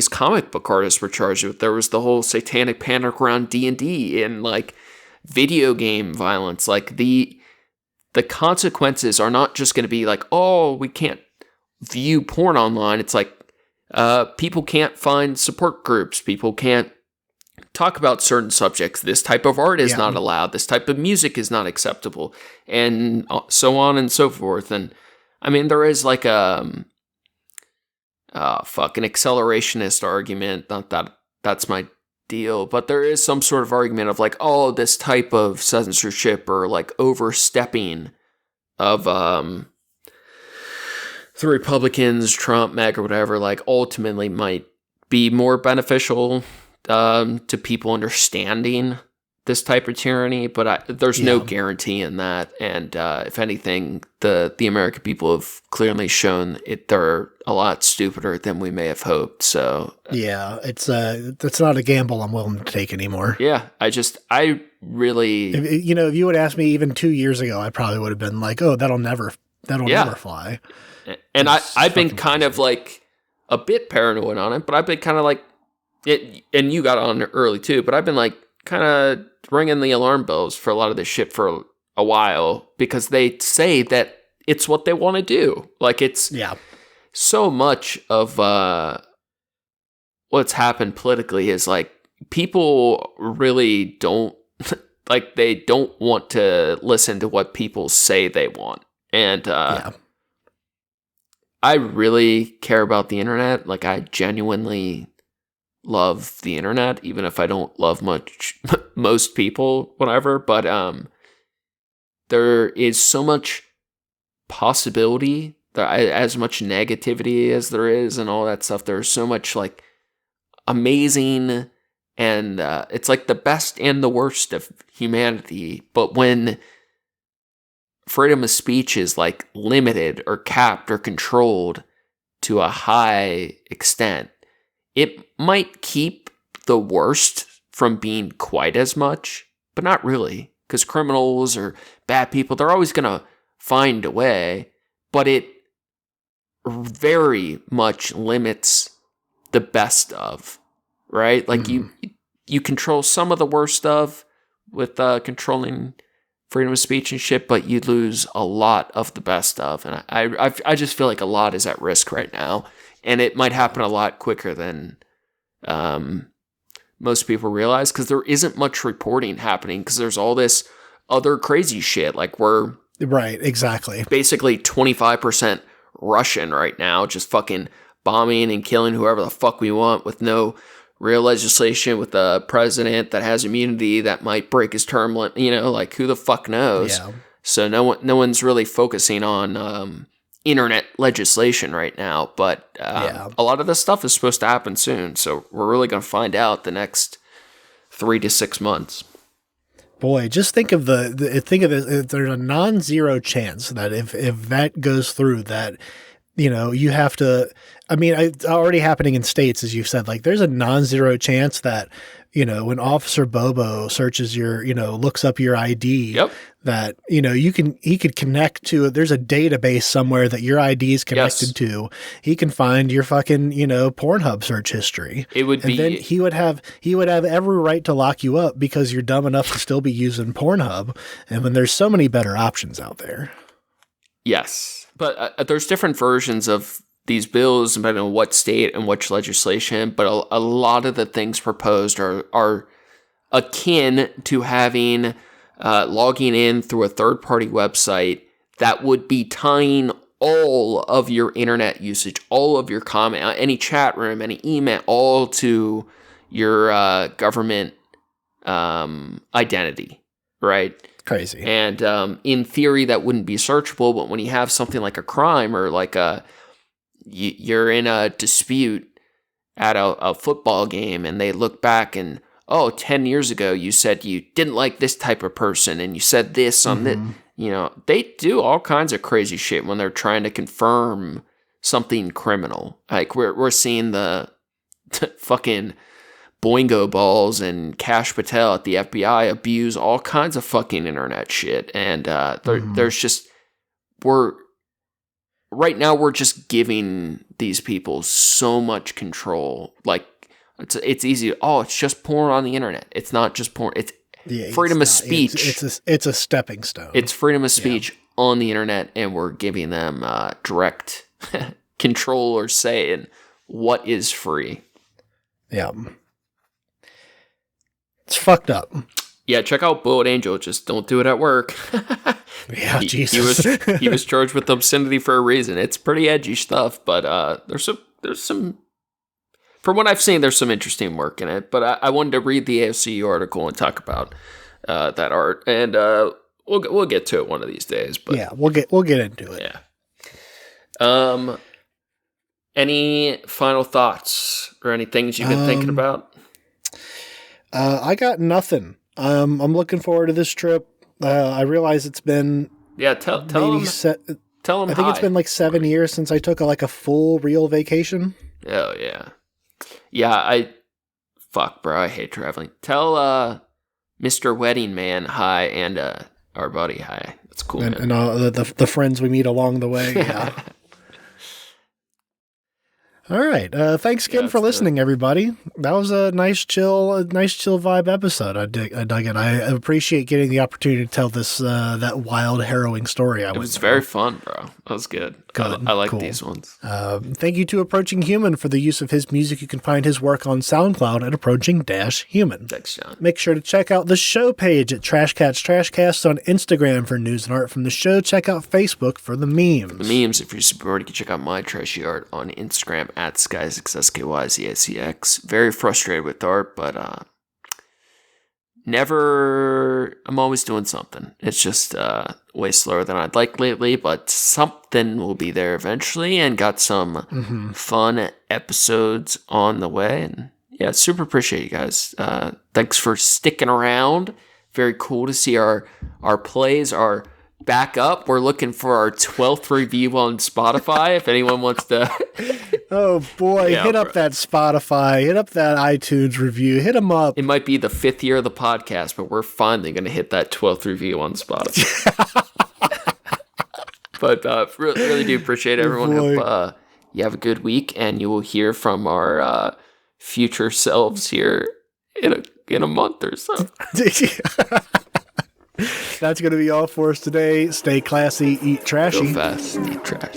B: comic book artists were charged with. There was the whole satanic panic around D&D and, like, video game violence. Like, the consequences are not just going to be like, oh, we can't view porn online. It's like, people can't find support groups. People can't talk about certain subjects. This type of art is not allowed. This type of music is not acceptable, and so on and so forth. And I mean, there is like an accelerationist argument. Not that that's my deal, but there is some sort of argument of like, oh, this type of censorship or like overstepping of the Republicans, Trump, MAGA, or whatever, like ultimately might be more beneficial to people understanding this type of tyranny, but there's no guarantee in that. And if anything, the American people have clearly shown they're a lot stupider than we may have hoped. So
A: yeah, that's not a gamble I'm willing to take anymore.
B: Yeah, I really,
A: if you would ask me even 2 years ago, I probably would have been like, oh, that'll never fly.
B: And I've been kind of like a bit paranoid on it, but I've been kind of like it, and you got on early too, but I've been like kind of ringing the alarm bells for a lot of this shit for a while, because they say that it's what they want to do. Like, it's so much of what's happened politically is like people really don't like, they don't want to listen to what people say they want. And I really care about the internet. Like, I genuinely love the internet, even if I don't love most people, whatever. But there is so much possibility, as much negativity as there is and all that stuff. There's so much like amazing, and it's like the best and the worst of humanity. But when freedom of speech is like limited or capped or controlled to a high extent, it might keep the worst from being quite as much, but not really, because criminals or bad people, they're always going to find a way, but it very much limits the best of, right? Like, you control some of the worst of with controlling freedom of speech and shit, but you lose a lot of the best of. And I just feel like a lot is at risk right now, and it might happen a lot quicker than most people realize, because there isn't much reporting happening, because there's all this other crazy shit. Like, we're
A: exactly
B: basically 25% Russian right now, just fucking bombing and killing whoever the fuck we want with no real legislation, with a president that has immunity that might break his term, like, who the fuck knows? Yeah. So no one's really focusing on internet legislation right now, but a lot of this stuff is supposed to happen soon, so we're really going to find out the next 3 to 6 months.
A: Boy, just think of think of this. There's a non-zero chance that if that goes through, that you have to. I mean, it's already happening in states, as you've said. Like, there's a non-zero chance that when Officer Bobo searches your, looks up your ID, that he could connect to. There's a database somewhere that your ID is connected to. He can find your fucking Pornhub search history. And then he would have every right to lock you up because you're dumb enough to still be using Pornhub. And when there's so many better options out there.
B: Yes, but there's different versions of these bills, depending on what state and which legislation, but a lot of the things proposed are akin to having logging in through a third-party website that would be tying all of your internet usage, all of your comment, any chat room, any email, all to your government identity, right?
A: Crazy.
B: And in theory, that wouldn't be searchable, but when you have something like a crime or like you're in a dispute at a football game and they look back and, 10 years ago, you said you didn't like this type of person and you said this on this. They do all kinds of crazy shit when they're trying to confirm something criminal. Like we're seeing the fucking Boingo Balls and Cash Patel at the FBI abuse all kinds of fucking internet shit. And there's just, right now we're just giving these people so much control. Like, it's easy. It's just porn on the internet. It's not just porn. It's freedom of speech.
A: It's a stepping stone.
B: It's freedom of speech on the internet, and we're giving them direct control or say in what is free.
A: Yeah. It's fucked up.
B: Yeah, check out Bullet Angel. Just don't do it at work.
A: Yeah, Jesus.
B: He was charged with obscenity for a reason. It's pretty edgy stuff, but there's some. From what I've seen, there's some interesting work in it. But I wanted to read the AOCU article and talk about that art, and we'll get to it one of these days. But
A: yeah, we'll get into it.
B: Yeah. Any final thoughts or any things you've been thinking about?
A: I got nothing. I'm looking forward to this trip. I realize it's been
B: tell them.
A: I think it's been like 7 years since I took a full real vacation.
B: Oh yeah. Yeah, fuck, bro, I hate traveling. Tell Mr. Wedding Man hi and our buddy hi. That's cool.
A: And the friends we meet along the way. Yeah. All right. Thanks again for listening, everybody. That was a nice chill vibe episode. I dug it. I appreciate getting the opportunity to tell this that wild, harrowing story.
B: It was very fun, bro. That was good. I like these ones.
A: Thank you to Approaching Human for the use of his music. You can find his work on SoundCloud at Approaching-Human.
B: Thanks, John.
A: Make sure to check out the show page at Trashcast on Instagram for news and art from the show. Check out Facebook for the memes.
B: The memes, if you're super bored, you can check out my trashy art on Instagram at SkyZX. Very frustrated with art, but I'm always doing something. It's just way slower than I'd like lately, but something will be there eventually, and got some fun episodes on the way. And yeah, super appreciate you guys. Thanks for sticking around. Very cool to see our plays are back up. We're looking for our 12th review on Spotify. If anyone wants to.
A: Oh boy, hit up that Spotify, hit up that iTunes review, hit them up.
B: It might be the 5th year of the podcast, but we're finally going to hit that 12th review on Spotify. But really do appreciate everyone. Hope you have a good week, and you will hear from our future selves here in a month or so.
A: That's going to be all for us today. Stay classy, eat trashy.
B: Go fast, eat trash.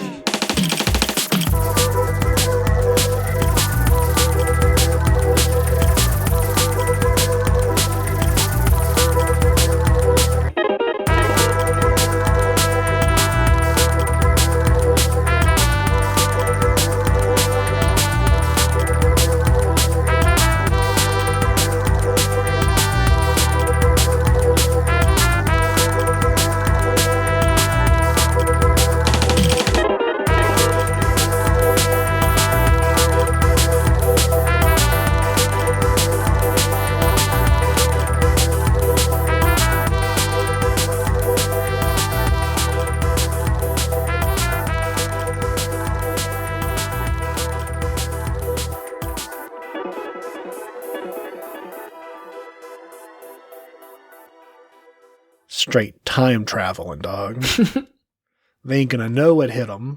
A: Straight time traveling, dog. They ain't gonna know what hit them.